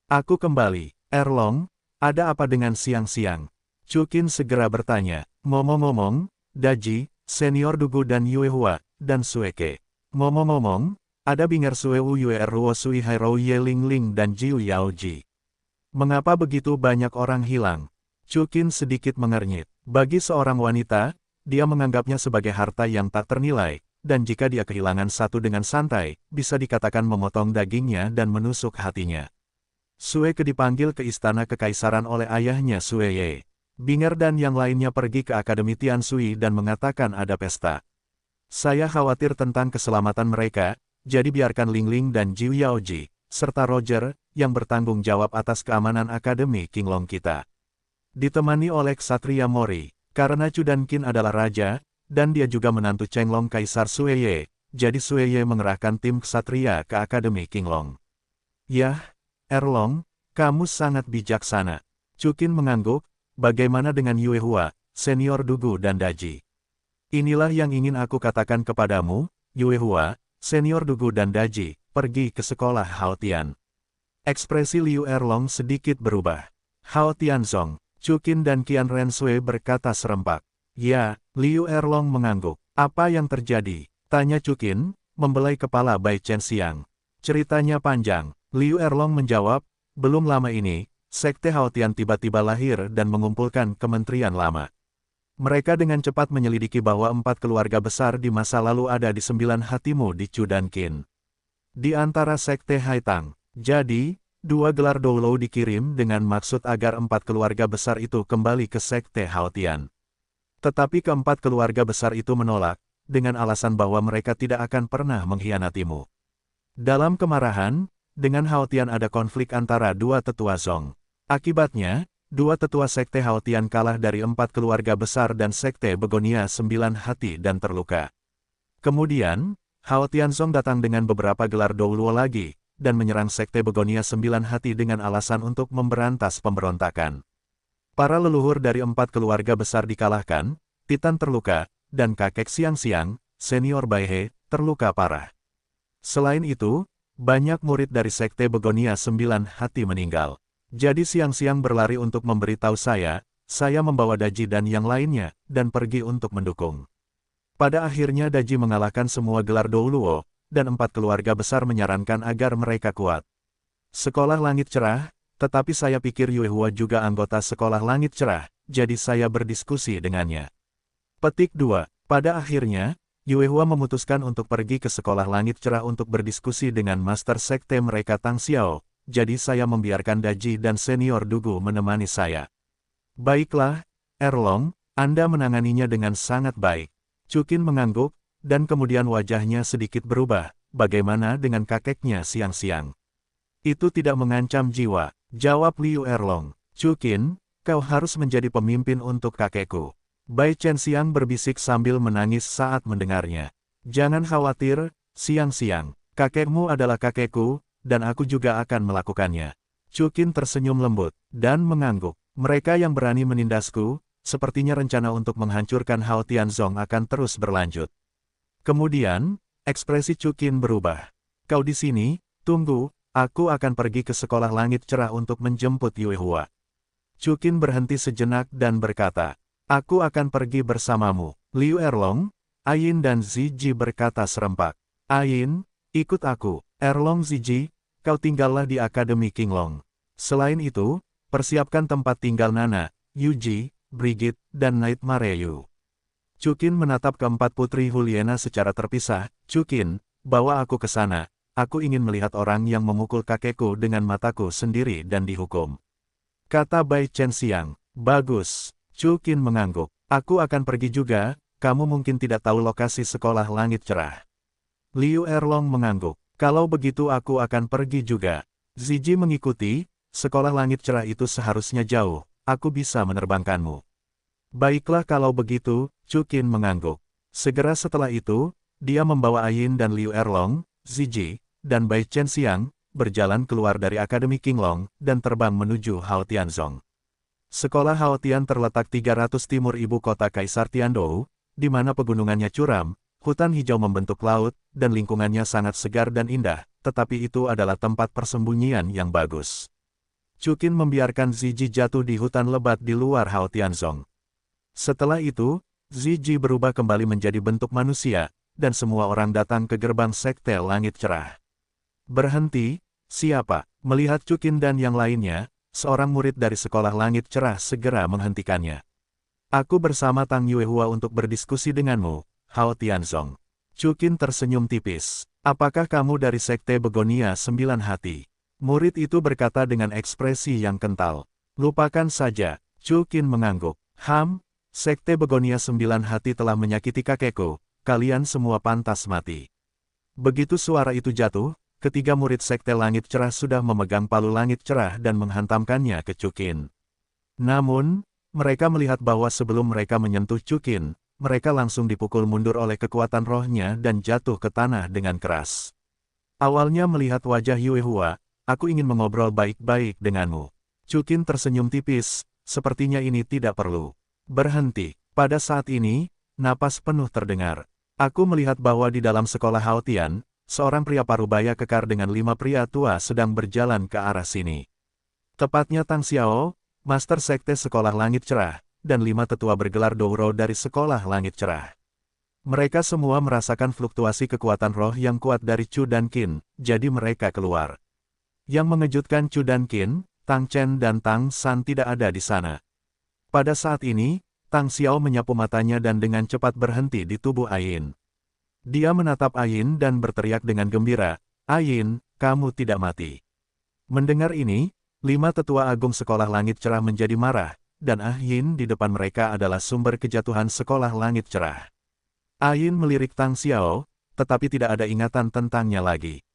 "Aku kembali, Erlong, ada apa dengan siang-siang?" Chukin segera bertanya. "Ngomong-ngomong, Daji, Senior Dugu dan Yue Hua, dan Sueke. Ngomong-ngomong, ada Binger Suewu Yue Ruo Sui Hairou Ye Ling Ling dan Jiu Yaoji. Mengapa begitu banyak orang hilang?" Chukin sedikit mengernyit. Bagi seorang wanita, dia menganggapnya sebagai harta yang tak ternilai, dan jika dia kehilangan satu dengan santai, bisa dikatakan memotong dagingnya dan menusuk hatinya. Sueke dipanggil ke istana kekaisaran oleh ayahnya Sueye. Binger dan yang lainnya pergi ke Akademi Tiansui dan mengatakan ada pesta. "Saya khawatir tentang keselamatan mereka, jadi biarkan Ling Ling dan Jiu Yaoji, serta Roger, yang bertanggung jawab atas keamanan Akademi Qinglong kita. Ditemani oleh Ksatria Mori, karena Chu Dan Qin adalah raja, dan dia juga menantu Chenglong Kaisar Sueye, jadi Sueye mengerahkan tim Ksatria ke Akademi Qinglong." "Yah, Erlong, kamu sangat bijaksana." Chukin mengangguk. "Bagaimana dengan Yue Hua, Senior Dugu dan Daji?" "Inilah yang ingin aku katakan kepadamu, Yue Hua, Senior Dugu dan Daji, pergi ke sekolah Hao Tian." Ekspresi Liu Erlong sedikit berubah. "Hao Tianzong," Chukin dan Qian Rensui berkata serempak. "Ya," Liu Erlong mengangguk. "Apa yang terjadi?" tanya Chukin, membelai kepala Bai Chenxiang. "Ceritanya panjang," Liu Erlong menjawab. "Belum lama ini, Sekte Hao Tian tiba-tiba lahir dan mengumpulkan kementerian lama. Mereka dengan cepat menyelidiki bahwa 4 keluarga besar di masa lalu ada di 9 hatimu di Chu Dan Qin. Di antara Sekte Haitang. Jadi, 2 gelar Doulou dikirim dengan maksud agar 4 keluarga besar itu kembali ke Sekte Hao Tian. Tetapi keempat keluarga besar itu menolak, dengan alasan bahwa mereka tidak akan pernah mengkhianatimu. Dalam kemarahan, dengan Hao Tian ada konflik antara 2 tetua Zong. Akibatnya, 2 tetua Sekte Hao Tian kalah dari 4 keluarga besar dan Sekte Begonia 9 hati dan terluka. Kemudian, Hao Tianzong datang dengan beberapa gelar Douluo lagi, dan menyerang Sekte Begonia 9 hati dengan alasan untuk memberantas pemberontakan. Para leluhur dari 4 keluarga besar dikalahkan, Titan terluka, dan kakek siang-siang, Senior Baihe, terluka parah. Selain itu, banyak murid dari Sekte Begonia 9 hati meninggal. Jadi siang-siang berlari untuk memberitahu saya membawa Daji dan yang lainnya, dan pergi untuk mendukung. Pada akhirnya Daji mengalahkan semua gelar Douluo, dan 4 keluarga besar menyarankan agar mereka kuat. Sekolah Langit Cerah, tetapi saya pikir Yue Hua juga anggota Sekolah Langit Cerah, jadi saya berdiskusi dengannya." Petik 2. Pada akhirnya, Yue Hua memutuskan untuk pergi ke Sekolah Langit Cerah untuk berdiskusi dengan Master Sekte mereka Tang Xiao, jadi saya membiarkan Daji dan Senior Dugu menemani saya. "Baiklah, Erlong, Anda menanganinya dengan sangat baik." Chukin mengangguk, dan kemudian wajahnya sedikit berubah. "Bagaimana dengan kakeknya siang-siang?" "Itu tidak mengancam jiwa," jawab Liu Erlong. "Chukin, kau harus menjadi pemimpin untuk kakekku." Bai Chenxiang berbisik sambil menangis saat mendengarnya. "Jangan khawatir, siang-siang. Kakekmu adalah kakekku, dan aku juga akan melakukannya." Chukin tersenyum lembut, dan mengangguk. "Mereka yang berani menindasku, sepertinya rencana untuk menghancurkan Hao Tianzong akan terus berlanjut." Kemudian, ekspresi Chukin berubah. "Kau di sini, tunggu, aku akan pergi ke Sekolah Langit Cerah untuk menjemput Yue Hua." Chukin berhenti sejenak dan berkata, "Aku akan pergi bersamamu." Liu Erlong, Ayin dan Ziji berkata serempak. "Ayin, ikut aku." "Erlong Ziji, kau tinggallah di Akademi Qinglong. Selain itu, persiapkan tempat tinggal Nana, Yuji, Brigit, dan Nightmare Yu." Chukin menatap keempat putri Juliana secara terpisah. "Chukin, bawa aku ke sana, aku ingin melihat orang yang memukul kakekku dengan mataku sendiri dan dihukum. Kata Bai Chenxiang. Bagus. Chu Qin mengangguk. Aku akan pergi juga, kamu mungkin tidak tahu lokasi sekolah langit cerah. Liu Erlong mengangguk. Kalau begitu aku akan pergi juga. Ziji mengikuti, sekolah langit cerah itu seharusnya jauh, aku bisa menerbangkanmu. Baiklah kalau begitu, Chu Qin mengangguk. Segera setelah itu, dia membawa Ayin dan Liu Erlong, Ziji, dan Bai Chenxiang, berjalan keluar dari Akademi Qinglong, dan terbang menuju Hao Tianzong. Sekolah Hao Tian terletak 300 timur ibu kota Kaisar Tiandou, di mana pegunungannya curam, hutan hijau membentuk laut, dan lingkungannya sangat segar dan indah, tetapi itu adalah tempat persembunyian yang bagus. Chu Qin membiarkan Ziji jatuh di hutan lebat di luar Hao Tianzong. Setelah itu, Ziji berubah kembali menjadi bentuk manusia, dan semua orang datang ke gerbang sekte langit cerah. Berhenti, siapa? Melihat Chu Qin dan yang lainnya, seorang murid dari sekolah langit cerah segera menghentikannya. Aku bersama Tang Yuehua untuk berdiskusi denganmu, Hao Tianzong. Chu Qin tersenyum tipis. Apakah kamu dari sekte Begonia 9 hati? Murid itu berkata dengan ekspresi yang kental. Lupakan saja, Chu Qin mengangguk. Sekte Begonia 9 hati telah menyakiti kakekku, kalian semua pantas mati. Begitu suara itu jatuh, ketiga murid sekte langit cerah sudah memegang palu langit cerah dan menghantamkannya ke Chu Qin. Namun, mereka melihat bahwa sebelum mereka menyentuh Chu Qin, mereka langsung dipukul mundur oleh kekuatan rohnya dan jatuh ke tanah dengan keras. Awalnya melihat wajah Yuehua, aku ingin mengobrol baik-baik denganmu. Chu Qin tersenyum tipis, sepertinya ini tidak perlu. Berhenti. Pada saat ini, napas penuh terdengar. Aku melihat bahwa di dalam sekolah Hao Tian, seorang pria parubaya kekar dengan 5 pria tua sedang berjalan ke arah sini. Tepatnya Tang Xiao, Master Sekte Sekolah Langit Cerah, dan 5 tetua bergelar Douro dari Sekolah Langit Cerah. Mereka semua merasakan fluktuasi kekuatan roh yang kuat dari Chu dan Qin, jadi mereka keluar. Yang mengejutkan Chu dan Qin, Tang Chen dan Tang San tidak ada di sana. Pada saat ini, Tang Xiao menyapu matanya dan dengan cepat berhenti di tubuh Ayin. Dia menatap Ayin dan berteriak dengan gembira, "Ayin, kamu tidak mati." Mendengar ini, 5 tetua agung Sekolah Langit Cerah menjadi marah, dan Ayin di depan mereka adalah sumber kejatuhan Sekolah Langit Cerah. Ayin melirik Tang Xiao, tetapi tidak ada ingatan tentangnya lagi.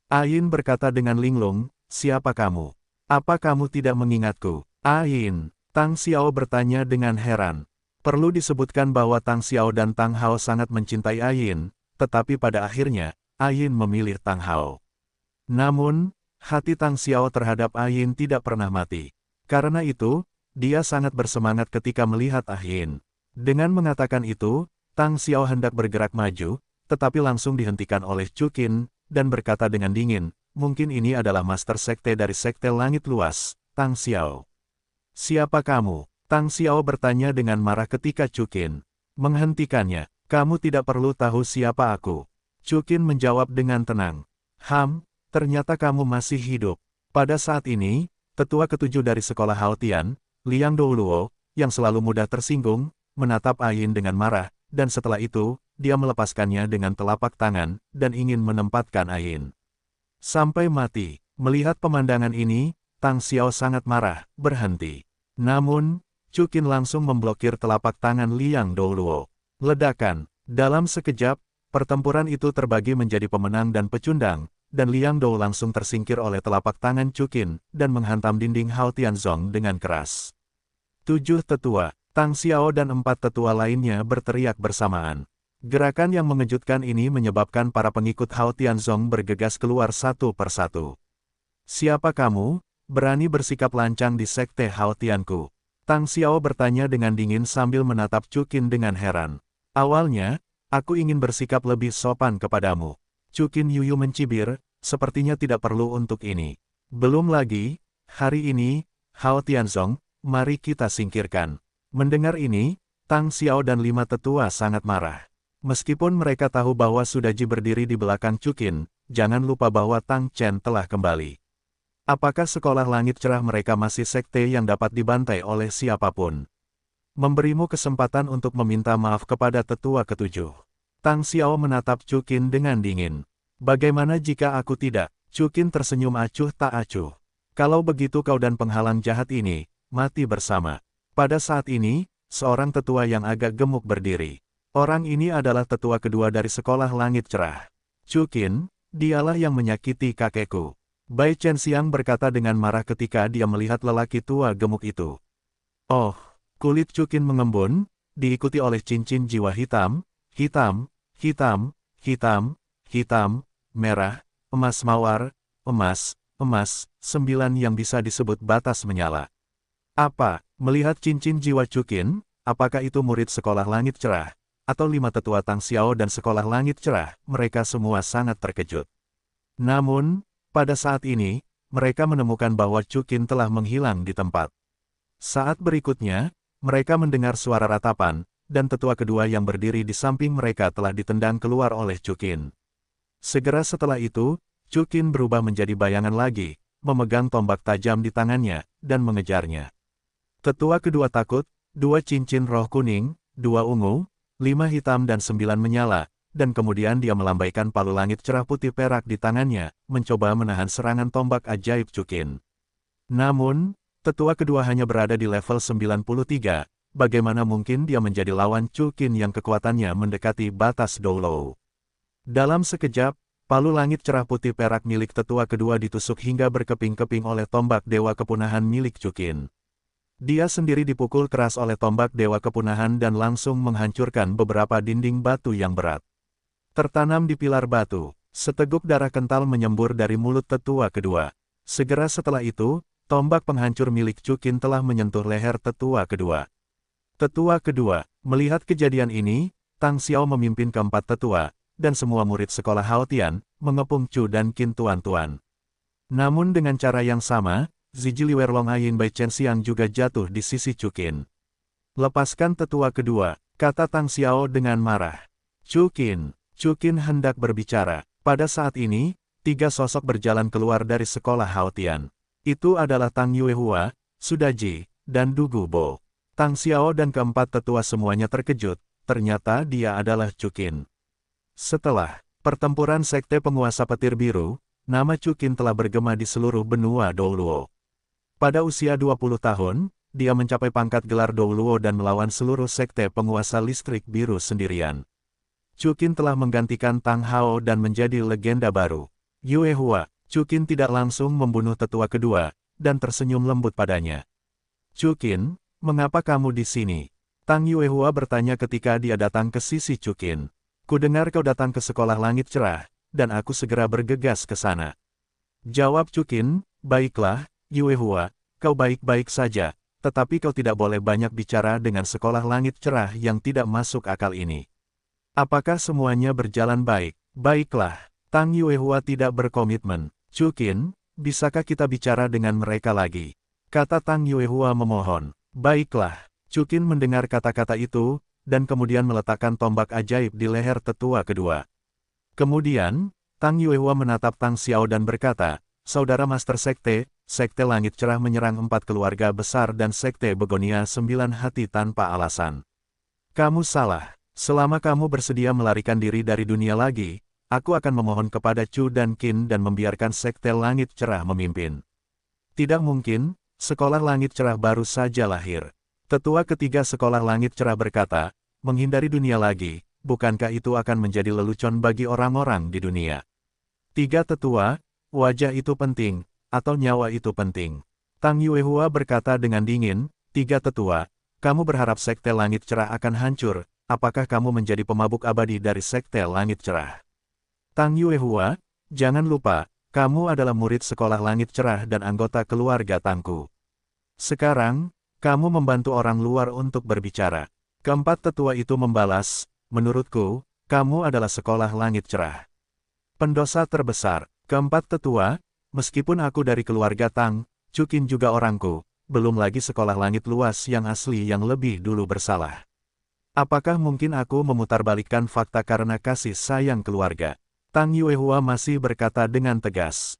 Ayin berkata dengan linglung, "Siapa kamu? Apa kamu tidak mengingatku?" Ayin, Tang Xiao bertanya dengan heran. Perlu disebutkan bahwa Tang Xiao dan Tang Hao sangat mencintai Ayin, tetapi pada akhirnya, Ayin memilih Tang Hao. Namun, hati Tang Xiao terhadap Ayin tidak pernah mati. Karena itu, dia sangat bersemangat ketika melihat Ayin. Dengan mengatakan itu, Tang Xiao hendak bergerak maju, tetapi langsung dihentikan oleh Chu Qin, dan berkata dengan dingin, "Mungkin ini adalah Master Sekte dari Sekte Langit Luas, Tang Xiao." "Siapa kamu?" Tang Xiao bertanya dengan marah ketika Chu Qin menghentikannya. "Kamu tidak perlu tahu siapa aku." Chu Qin menjawab dengan tenang. Ternyata kamu masih hidup." Pada saat ini, tetua ketujuh dari sekolah Hao Tian, Liang Douluo, yang selalu mudah tersinggung, menatap Ayin dengan marah, dan setelah itu, dia melepaskannya dengan telapak tangan, dan ingin menempatkan Ayin sampai mati. Melihat pemandangan ini, Tang Xiao sangat marah, berhenti. Namun, Chu Qin langsung memblokir telapak tangan Liang Douluo. Ledakan. Dalam sekejap, pertempuran itu terbagi menjadi pemenang dan pecundang, dan Liang Dou langsung tersingkir oleh telapak tangan Chu Qin, dan menghantam dinding Hao Tianzong dengan keras. 7 tetua, Tang Xiao dan 4 tetua lainnya berteriak bersamaan. Gerakan yang mengejutkan ini menyebabkan para pengikut Hao Tianzong bergegas keluar satu persatu. "Siapa kamu, berani bersikap lancang di sekte Hao Tianku?" Tang Xiao bertanya dengan dingin sambil menatap Chu Qin dengan heran. "Awalnya, aku ingin bersikap lebih sopan kepadamu." Chu Qin yuyu mencibir, sepertinya tidak perlu untuk ini. Belum lagi, hari ini, Hao Tianzong, mari kita singkirkan. Mendengar ini, Tang Xiao dan 5 tetua sangat marah. Meskipun mereka tahu bahwa Sudaji berdiri di belakang Chu Qin, jangan lupa bahwa Tang Chen telah kembali. Apakah sekolah langit cerah mereka masih sekte yang dapat dibantai oleh siapapun? Memberimu kesempatan untuk meminta maaf kepada tetua ketujuh. Tang Xiao menatap Chu Qin dengan dingin. Bagaimana jika aku tidak? Chukin tersenyum acuh tak acuh. Kalau begitu kau dan penghalang jahat ini, mati bersama. Pada saat ini, seorang tetua yang agak gemuk berdiri. Orang ini adalah tetua kedua dari sekolah langit cerah. Chukin, dialah yang menyakiti kakekku. Bai Chenxiang berkata dengan marah ketika dia melihat lelaki tua gemuk itu. Oh, kulit Chukin mengembun, diikuti oleh cincin jiwa hitam, hitam, hitam, hitam, hitam, merah, emas mawar, emas, 9 yang bisa disebut batas menyala. Apa, melihat cincin jiwa Chukin, apakah itu murid sekolah langit cerah, atau 5 tetua Tang Xiao dan sekolah langit cerah, mereka semua sangat terkejut. Namun, pada saat ini, mereka menemukan bahwa Chukin telah menghilang di tempat. Saat berikutnya, mereka mendengar suara ratapan, dan tetua kedua yang berdiri di samping mereka telah ditendang keluar oleh Chukin. Segera setelah itu, Chukin berubah menjadi bayangan lagi, memegang tombak tajam di tangannya, dan mengejarnya. Tetua kedua takut, 2 cincin roh kuning, 2 ungu, 5 hitam dan 9 menyala, dan kemudian dia melambaikan palu langit cerah putih perak di tangannya, mencoba menahan serangan tombak ajaib Chukin. Namun, tetua kedua hanya berada di level 93, bagaimana mungkin dia menjadi lawan Chukin yang kekuatannya mendekati batas Doulou. Dalam sekejap, palu langit cerah putih perak milik tetua kedua ditusuk hingga berkeping-keping oleh tombak dewa kepunahan milik Chukin. Dia sendiri dipukul keras oleh tombak dewa kepunahan dan langsung menghancurkan beberapa dinding batu yang berat. Tertanam di pilar batu, seteguk darah kental menyembur dari mulut tetua kedua. Segera setelah itu, tombak penghancur milik Chukin telah menyentuh leher tetua kedua. Tetua kedua, melihat kejadian ini, Tang Xiao memimpin keempat tetua, dan semua murid sekolah Haotian, mengepung Chu dan Qin tuan-tuan. Namun dengan cara yang sama, Zijiliwer Longayin Bai Chenxiang juga jatuh di sisi Chukin. Lepaskan tetua kedua, kata Tang Xiao dengan marah. Chukin hendak berbicara. Pada saat ini, 3 sosok berjalan keluar dari sekolah Haotian. Itu adalah Tang Yuehua, Sudaji, dan Du Gubo. Tang Xiao dan keempat tetua semuanya terkejut, ternyata dia adalah Chukin. Setelah pertempuran sekte penguasa petir biru, nama Chukin telah bergema di seluruh benua Douluo. Pada usia 20 tahun, dia mencapai pangkat gelar Douluo dan melawan seluruh sekte penguasa listrik biru sendirian. Chukin telah menggantikan Tang Hao dan menjadi legenda baru. Yuehua, Chukin tidak langsung membunuh tetua kedua, dan tersenyum lembut padanya. Chukin, mengapa kamu di sini? Tang Yuehua bertanya ketika dia datang ke sisi Chukin. Kudengar kau datang ke sekolah langit cerah, dan aku segera bergegas ke sana. Jawab Chukin, baiklah, Yuehua, kau baik-baik saja, tetapi kau tidak boleh banyak bicara dengan sekolah langit cerah yang tidak masuk akal ini. Apakah semuanya berjalan baik? Baiklah, Tang Yuehua tidak berkomitmen. Chukin, bisakah kita bicara dengan mereka lagi? Kata Tang Yuehua memohon. Baiklah, Chukin mendengar kata-kata itu, dan kemudian meletakkan tombak ajaib di leher tetua kedua. Kemudian, Tang Yuehua menatap Tang Xiao dan berkata, Saudara Master Sekte, Sekte Langit Cerah menyerang 4 keluarga besar dan Sekte Begonia 9 hati tanpa alasan. Kamu salah. Selama kamu bersedia melarikan diri dari dunia lagi, aku akan memohon kepada Chu dan Qin dan membiarkan Sekte Langit Cerah memimpin. Tidak mungkin, Sekolah Langit Cerah baru saja lahir. Tetua ketiga Sekolah Langit Cerah berkata, menghindari dunia lagi, bukankah itu akan menjadi lelucon bagi orang-orang di dunia? 3 tetua, wajah itu penting, atau nyawa itu penting. Tang Yuehua berkata dengan dingin, 3 tetua, kamu berharap Sekte Langit Cerah akan hancur, apakah kamu menjadi pemabuk abadi dari Sekte Langit Cerah? Tang Yuehua, jangan lupa, kamu adalah murid Sekolah Langit Cerah dan anggota keluarga Tangku. Sekarang, kamu membantu orang luar untuk berbicara. Keempat tetua itu membalas, menurutku, kamu adalah Sekolah Langit Cerah. Pendosa terbesar. Keempat tetua, meskipun aku dari keluarga Tang, Chukin juga orangku, belum lagi Sekolah Langit Luas yang asli yang lebih dulu bersalah. Apakah mungkin aku memutarbalikkan fakta karena kasih sayang keluarga? Tang Yuehua masih berkata dengan tegas.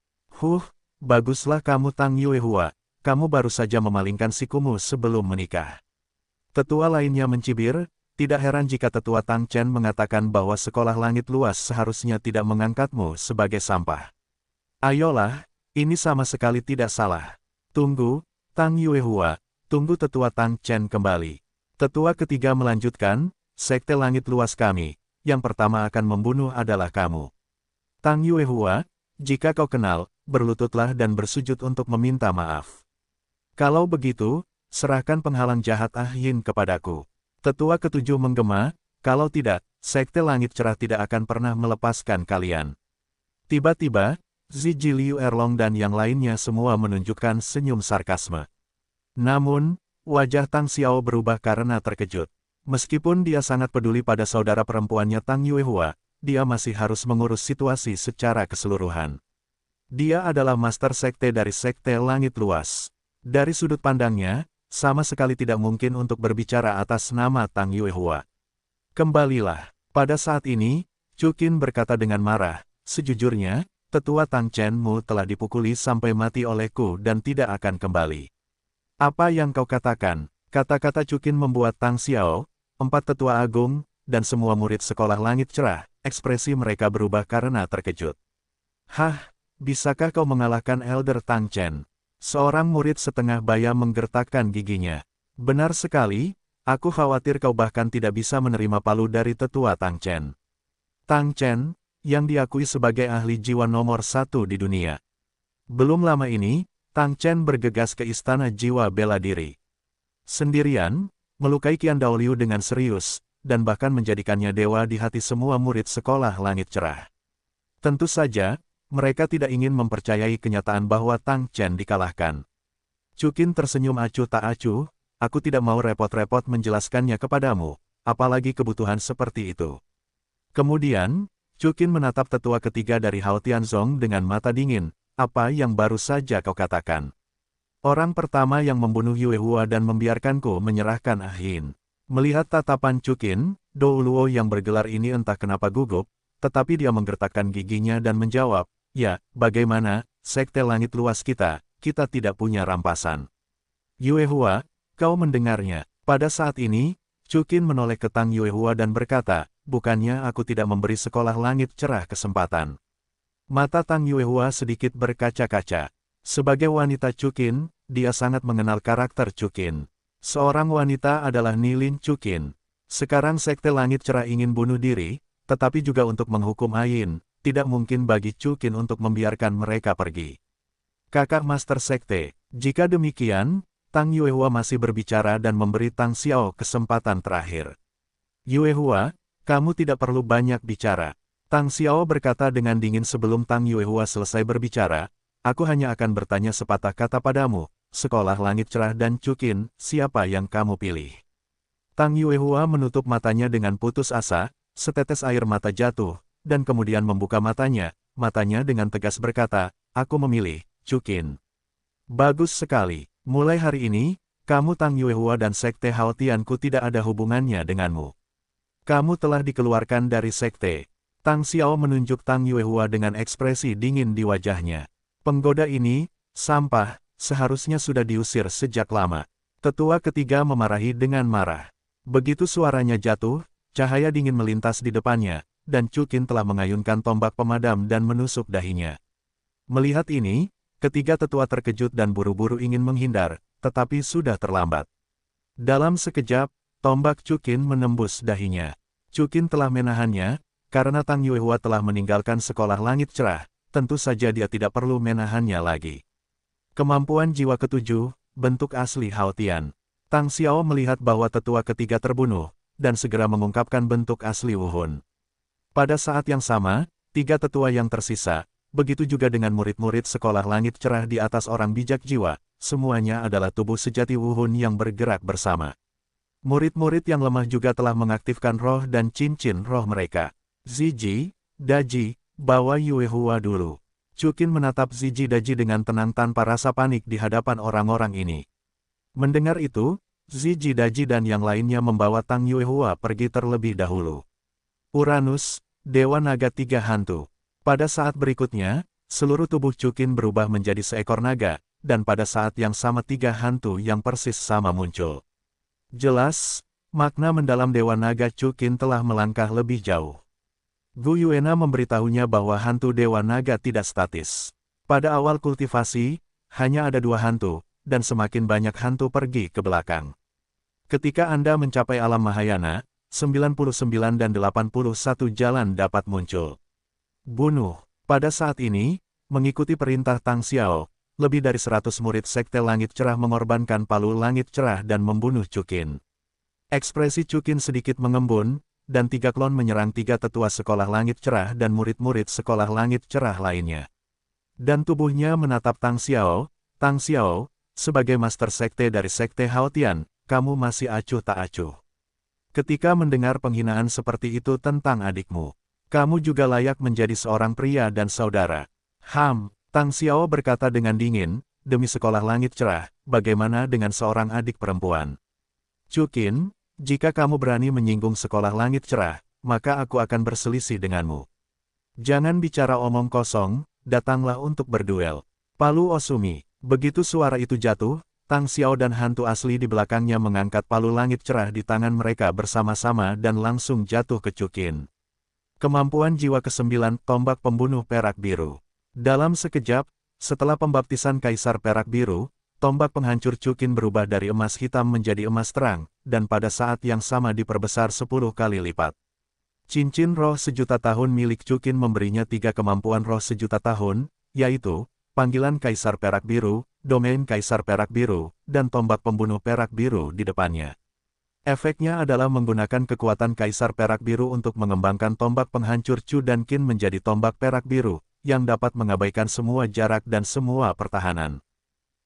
Baguslah kamu Tang Yuehua, kamu baru saja memalingkan sikumu sebelum menikah. Tetua lainnya mencibir, tidak heran jika tetua Tang Chen mengatakan bahwa sekolah langit luas seharusnya tidak mengangkatmu sebagai sampah. Ayolah, ini sama sekali tidak salah. Tunggu, Tang Yuehua, tunggu tetua Tang Chen kembali. Tetua ketiga melanjutkan, sekte langit luas kami, yang pertama akan membunuh adalah kamu. Tang Yuehua, jika kau kenal, berlututlah dan bersujud untuk meminta maaf. Kalau begitu, serahkan penghalang jahat Ah Yin kepadaku. Tetua ketujuh menggema, kalau tidak, sekte langit cerah tidak akan pernah melepaskan kalian. Tiba-tiba, Ziji Liu Erlong dan yang lainnya semua menunjukkan senyum sarkasme. Namun, wajah Tang Xiao berubah karena terkejut. Meskipun dia sangat peduli pada saudara perempuannya Tang Yuehua, dia masih harus mengurus situasi secara keseluruhan. Dia adalah master sekte dari sekte langit luas. Dari sudut pandangnya, sama sekali tidak mungkin untuk berbicara atas nama Tang Yuehua. Kembalilah. Pada saat ini, Chu Qin berkata dengan marah, sejujurnya, tetua Tang Chen-mu telah dipukuli sampai mati olehku dan tidak akan kembali. Apa yang kau katakan? Kata-kata Chu Qin membuat Tang Xiao, 4 tetua agung, dan semua murid sekolah langit cerah, ekspresi mereka berubah karena terkejut. Hah, bisakah kau mengalahkan Elder Tang Chen? Seorang murid setengah baya menggertakkan giginya. Benar sekali, aku khawatir kau bahkan tidak bisa menerima palu dari tetua Tang Chen. Tang Chen, yang diakui sebagai ahli jiwa nomor 1 di dunia. Belum lama ini, Tang Chen bergegas ke istana jiwa bela diri. Sendirian, melukai Qian Daoliu dengan serius, dan bahkan menjadikannya dewa di hati semua murid sekolah langit cerah. Tentu saja, mereka tidak ingin mempercayai kenyataan bahwa Tang Chen dikalahkan. Chu Qin tersenyum acuh tak acuh, aku tidak mau repot-repot menjelaskannya kepadamu, apalagi kebutuhan seperti itu. Kemudian, Chu Qin menatap tetua ketiga dari Hao Tianzong dengan mata dingin, apa yang baru saja kau katakan? Orang pertama yang membunuh Yuehua dan membiarkanku menyerahkan Ah Yin. Melihat tatapan Chu Qin, Dou Luo yang bergelar ini entah kenapa gugup, tetapi dia menggertakkan giginya dan menjawab, ya, bagaimana, sekte langit luas kita tidak punya rampasan. Yuehua, kau mendengarnya. Pada saat ini, Chu Qin menoleh ke Tang Yuehua dan berkata, bukannya aku tidak memberi sekolah langit cerah kesempatan. Mata Tang Yuehua sedikit berkaca-kaca. Sebagai wanita Chu Qin, dia sangat mengenal karakter Chu Qin. Seorang wanita adalah Nilin Chu Qin. Sekarang sekte langit cerah ingin bunuh diri, tetapi juga untuk menghukum Ah Yin. Tidak mungkin bagi Chu Qin untuk membiarkan mereka pergi. Kakak Master Sekte, jika demikian, Tang Yuehua masih berbicara dan memberi Tang Xiao kesempatan terakhir. Yuehua, kamu tidak perlu banyak bicara. Tang Xiao berkata dengan dingin sebelum Tang Yuehua selesai berbicara, aku hanya akan bertanya sepatah kata padamu, sekolah langit cerah dan Chu Qin, siapa yang kamu pilih? Tang Yuehua menutup matanya dengan putus asa, setetes air mata jatuh, dan kemudian membuka matanya dengan tegas berkata, aku memilih, Chu Qin. Bagus sekali, mulai hari ini, kamu Tang Yuehua dan sekte Hao Tianku tidak ada hubungannya denganmu. Kamu telah dikeluarkan dari sekte. Tang Xiao menunjuk Tang Yuehua dengan ekspresi dingin di wajahnya. Penggoda ini, sampah, seharusnya sudah diusir sejak lama. Tetua ketiga memarahi dengan marah. Begitu suaranya jatuh, cahaya dingin melintas di depannya, dan Chu Qin telah mengayunkan tombak pemadam dan menusuk dahinya. Melihat ini, ketiga tetua terkejut dan buru-buru ingin menghindar, tetapi sudah terlambat. Dalam sekejap, tombak Chu Qin menembus dahinya. Chu Qin telah menahannya, karena Tang Yuehua telah meninggalkan sekolah langit cerah, tentu saja dia tidak perlu menahannya lagi. Kemampuan jiwa ketujuh, bentuk asli Hao Tian. Tang Xiao melihat bahwa tetua ketiga terbunuh, dan segera mengungkapkan bentuk asli Wu Hun. Pada saat yang sama, 3 tetua yang tersisa, begitu juga dengan murid-murid sekolah langit cerah di atas orang bijak jiwa, semuanya adalah tubuh sejati Wu Hun yang bergerak bersama. Murid-murid yang lemah juga telah mengaktifkan roh dan cincin roh mereka. Ziji, Daji, bawa Yuehua dulu. Chu Qin menatap Ziji Daji dengan tenang tanpa rasa panik di hadapan orang-orang ini. Mendengar itu, Ziji Daji dan yang lainnya membawa Tang Yuehua pergi terlebih dahulu. Uranus, Dewa Naga Tiga Hantu. Pada saat berikutnya, seluruh tubuh Chu Qin berubah menjadi seekor naga, dan pada saat yang sama 3 hantu yang persis sama muncul. Jelas, Makna mendalam Dewa Naga Chukin telah melangkah lebih jauh. Gu Yuena memberitahunya bahwa hantu Dewa Naga tidak statis. Pada awal kultivasi, hanya ada 2 hantu, dan semakin banyak hantu pergi ke belakang. Ketika Anda mencapai alam Mahayana, 99 dan 81 jalan dapat muncul. Bunuh. Pada saat ini, mengikuti perintah Tang Xiao, lebih dari 100 murid Sekte Langit Cerah mengorbankan palu Langit Cerah dan membunuh Chukin. Ekspresi Chukin sedikit mengembun, dan 3 klon menyerang 3 tetua sekolah Langit Cerah dan murid-murid sekolah Langit Cerah lainnya. Dan tubuhnya menatap Tang Xiao, sebagai master sekte dari Sekte Haotian, kamu masih acuh tak acuh. Ketika mendengar penghinaan seperti itu tentang adikmu, kamu juga layak menjadi seorang pria dan saudara. Tang Xiao berkata dengan dingin, demi sekolah Langit Cerah, bagaimana dengan seorang adik perempuan? Chukin, jika kamu berani menyinggung sekolah Langit Cerah, maka aku akan berselisih denganmu. Jangan bicara omong kosong, datanglah untuk berduel. Palu Osumi. Begitu suara itu jatuh, Tang Xiao dan hantu asli di belakangnya mengangkat palu Langit Cerah di tangan mereka bersama-sama dan langsung jatuh ke Chukin. Kemampuan jiwa ke-9, tombak pembunuh perak biru. Dalam sekejap, setelah pembaptisan Kaisar Perak Biru, tombak penghancur Chukin berubah dari emas hitam menjadi emas terang, dan pada saat yang sama diperbesar 10 kali lipat. Cincin roh sejuta tahun milik Chukin memberinya 3 kemampuan roh sejuta tahun, yaitu, panggilan Kaisar Perak Biru, domain Kaisar Perak Biru, dan tombak pembunuh perak biru di depannya. Efeknya adalah menggunakan kekuatan Kaisar Perak Biru untuk mengembangkan tombak penghancur Chu dan Qin menjadi tombak perak biru, yang dapat mengabaikan semua jarak dan semua pertahanan.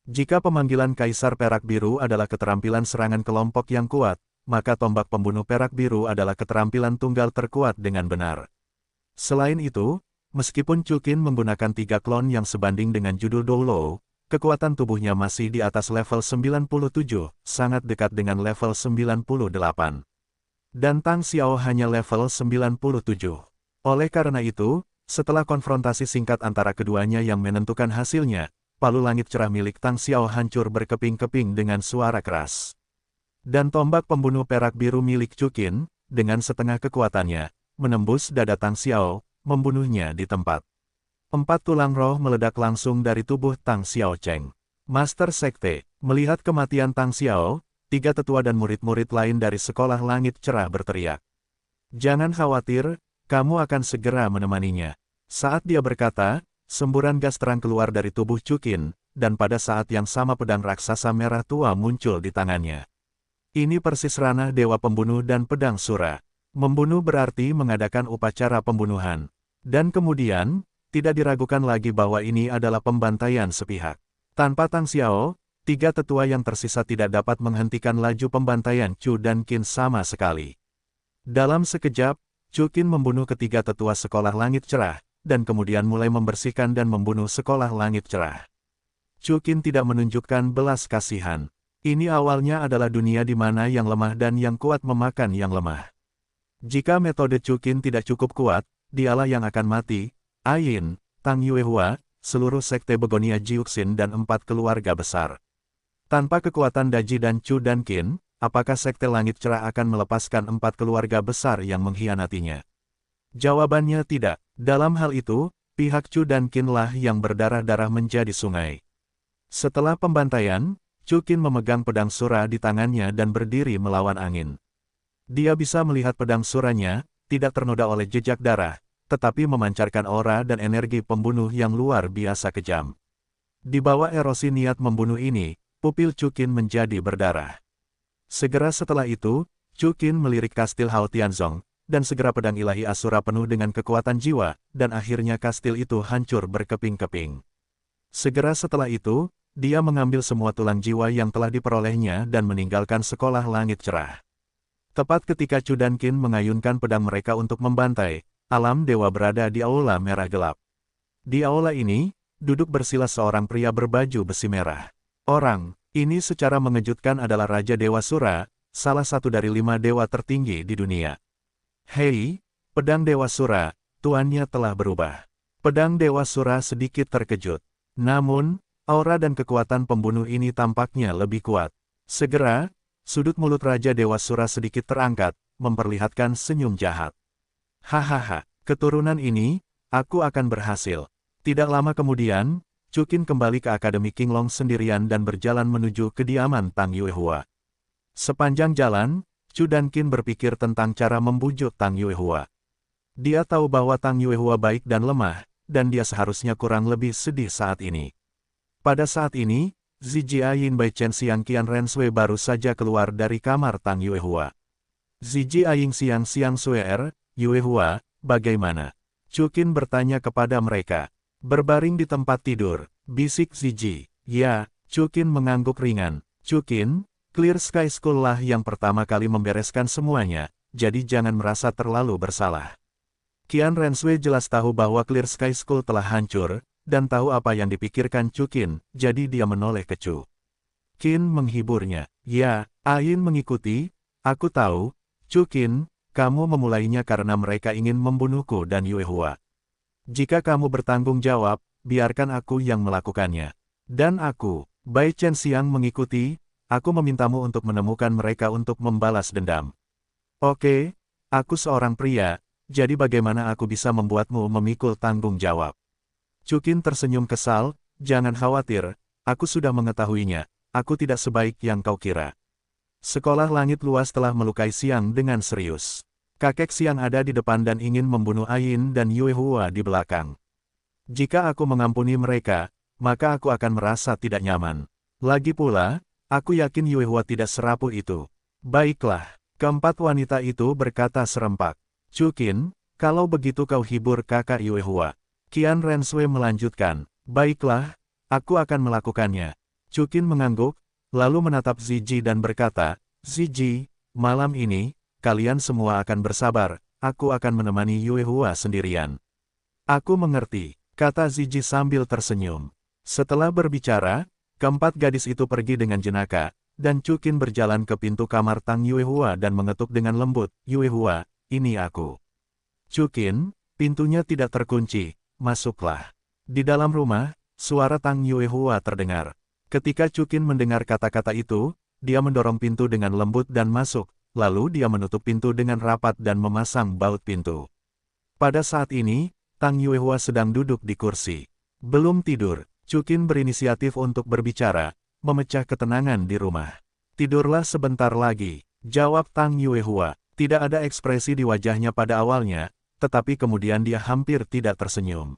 Jika pemanggilan Kaisar Perak Biru adalah keterampilan serangan kelompok yang kuat, maka tombak pembunuh perak biru adalah keterampilan tunggal terkuat dengan benar. Selain itu, meskipun Chukin menggunakan 3 klon yang sebanding dengan judul Doulo, kekuatan tubuhnya masih di atas level 97, sangat dekat dengan level 98. Dan Tang Xiao hanya level 97. Oleh karena itu, setelah konfrontasi singkat antara keduanya yang menentukan hasilnya, palu Langit Cerah milik Tang Xiao hancur berkeping-keping dengan suara keras. Dan tombak pembunuh perak biru milik Chukin, dengan setengah kekuatannya, menembus dada Tang Xiao, membunuhnya di tempat. 4 tulang roh meledak langsung dari tubuh Tang Xiao Cheng. Master Sekte, melihat kematian Tang Xiao, 3 tetua dan murid-murid lain dari sekolah Langit Cerah berteriak. Jangan khawatir, kamu akan segera menemaninya. Saat dia berkata, semburan gas terang keluar dari tubuh Chukin, dan pada saat yang sama pedang raksasa merah tua muncul di tangannya. Ini persis ranah Dewa Pembunuh dan pedang Sura. Membunuh berarti mengadakan upacara pembunuhan. Dan kemudian, tidak diragukan lagi bahwa ini adalah pembantaian sepihak. Tanpa Tang Xiao, 3 tetua yang tersisa tidak dapat menghentikan laju pembantaian Chu dan Qin sama sekali. Dalam sekejap, Chukin membunuh ketiga tetua sekolah Langit Cerah, dan kemudian mulai membersihkan dan membunuh sekolah Langit Cerah. Chukin tidak menunjukkan belas kasihan. Ini awalnya adalah dunia di mana yang lemah dan yang kuat memakan yang lemah. Jika metode Chukin tidak cukup kuat, dialah yang akan mati. Ayin, Tang Yuehua, seluruh sekte Begonia Jiuxin dan 4 keluarga besar. Tanpa kekuatan Daji dan Chu dan Qin, apakah Sekte Langit Cerah akan melepaskan 4 keluarga besar yang mengkhianatinya? Jawabannya tidak. Dalam hal itu, pihak Chu dan Qin lah yang berdarah-darah menjadi sungai. Setelah pembantaian, Chu Qin memegang pedang Sura di tangannya dan berdiri melawan angin. Dia bisa melihat pedang Suranya, tidak ternoda oleh jejak darah, tetapi memancarkan aura dan energi pembunuh yang luar biasa kejam. Di bawah erosi niat membunuh ini, pupil Chu Qin menjadi berdarah. Segera setelah itu, Chu Qin melirik kastil Hao Tianzong, dan segera pedang ilahi Asura penuh dengan kekuatan jiwa, dan akhirnya kastil itu hancur berkeping-keping. Segera setelah itu, dia mengambil semua tulang jiwa yang telah diperolehnya dan meninggalkan sekolah Langit Cerah. Tepat ketika Chu dan Qin mengayunkan pedang mereka untuk membantai, alam dewa berada di aula merah gelap. Di aula ini, duduk bersila seorang pria berbaju besi merah. Orang ini secara mengejutkan adalah Raja Dewa Sura, salah satu dari 5 dewa tertinggi di dunia. Hei, pedang Dewa Sura, tuannya telah berubah. Pedang Dewa Sura sedikit terkejut. Namun, aura dan kekuatan pembunuh ini tampaknya lebih kuat. Segera, Sudut mulut Raja Dewa Sura sedikit terangkat, memperlihatkan senyum jahat. Hahaha, keturunan ini, aku akan berhasil. Tidak lama kemudian, Chukin kembali ke Akademi Qinglong sendirian dan berjalan menuju kediaman Tang Yuehua. Sepanjang jalan, Chu dan Qin berpikir tentang cara membujuk Tang Yuehua. Dia tahu bahwa Tang Yuehua baik dan lemah, dan dia seharusnya kurang lebih sedih saat ini. Pada saat ini, Zijiayin Bai Chen Siang Qian Rensui baru saja keluar dari kamar Tang Yuehua. Zijiayin Siang Siang Suer, Yuehua, bagaimana? Chukin bertanya kepada mereka. Berbaring di tempat tidur, bisik Ziji. Ya, Chukin mengangguk ringan. Chukin, Clear Sky School lah yang pertama kali membereskan semuanya, jadi jangan merasa terlalu bersalah. Qian Rensui jelas tahu bahwa Clear Sky School telah hancur, dan tahu apa yang dipikirkan Chukin, jadi dia menoleh ke Chu. Qin menghiburnya. Ya, Ain mengikuti, aku tahu, Chukin, kamu memulainya karena mereka ingin membunuhku dan Yuehua. Jika kamu bertanggung jawab, biarkan aku yang melakukannya. Dan aku, Bai Chen Xiang mengikuti, aku memintamu untuk menemukan mereka untuk membalas dendam. Oke, aku seorang pria, jadi bagaimana aku bisa membuatmu memikul tanggung jawab? Chukin tersenyum kesal, jangan khawatir, aku sudah mengetahuinya, aku tidak sebaik yang kau kira. Sekolah langit luas telah melukai Siang dengan serius. Kakek Siang ada di depan dan ingin membunuh Ain dan Yuehua di belakang. Jika aku mengampuni mereka, maka aku akan merasa tidak nyaman. Lagi pula, aku yakin Yuehua tidak serapuh itu. Baiklah, keempat wanita itu berkata serempak. Chukin, kalau begitu kau hibur kakak Yuehua. Qian Rensui melanjutkan, baiklah, aku akan melakukannya. Chukin mengangguk, lalu menatap Ziji dan berkata, Ziji, malam ini, kalian semua akan bersabar, aku akan menemani Yuehua sendirian. Aku mengerti, kata Ziji sambil tersenyum. Setelah berbicara, keempat gadis itu pergi dengan jenaka, dan Chukin berjalan ke pintu kamar Tang Yuehua dan mengetuk dengan lembut, Yuehua, ini aku. Chukin, pintunya tidak terkunci. Masuklah. Di dalam rumah, suara Tang Yuehua terdengar. Ketika Chukin mendengar kata-kata itu, dia mendorong pintu dengan lembut dan masuk, lalu dia menutup pintu dengan rapat dan memasang baut pintu. Pada saat ini, Tang Yuehua sedang duduk di kursi. Belum tidur, Chukin berinisiatif untuk berbicara, memecah ketenangan di rumah. Tidurlah sebentar lagi, jawab Tang Yuehua. Tidak ada ekspresi di wajahnya pada awalnya, tetapi kemudian dia hampir tidak tersenyum.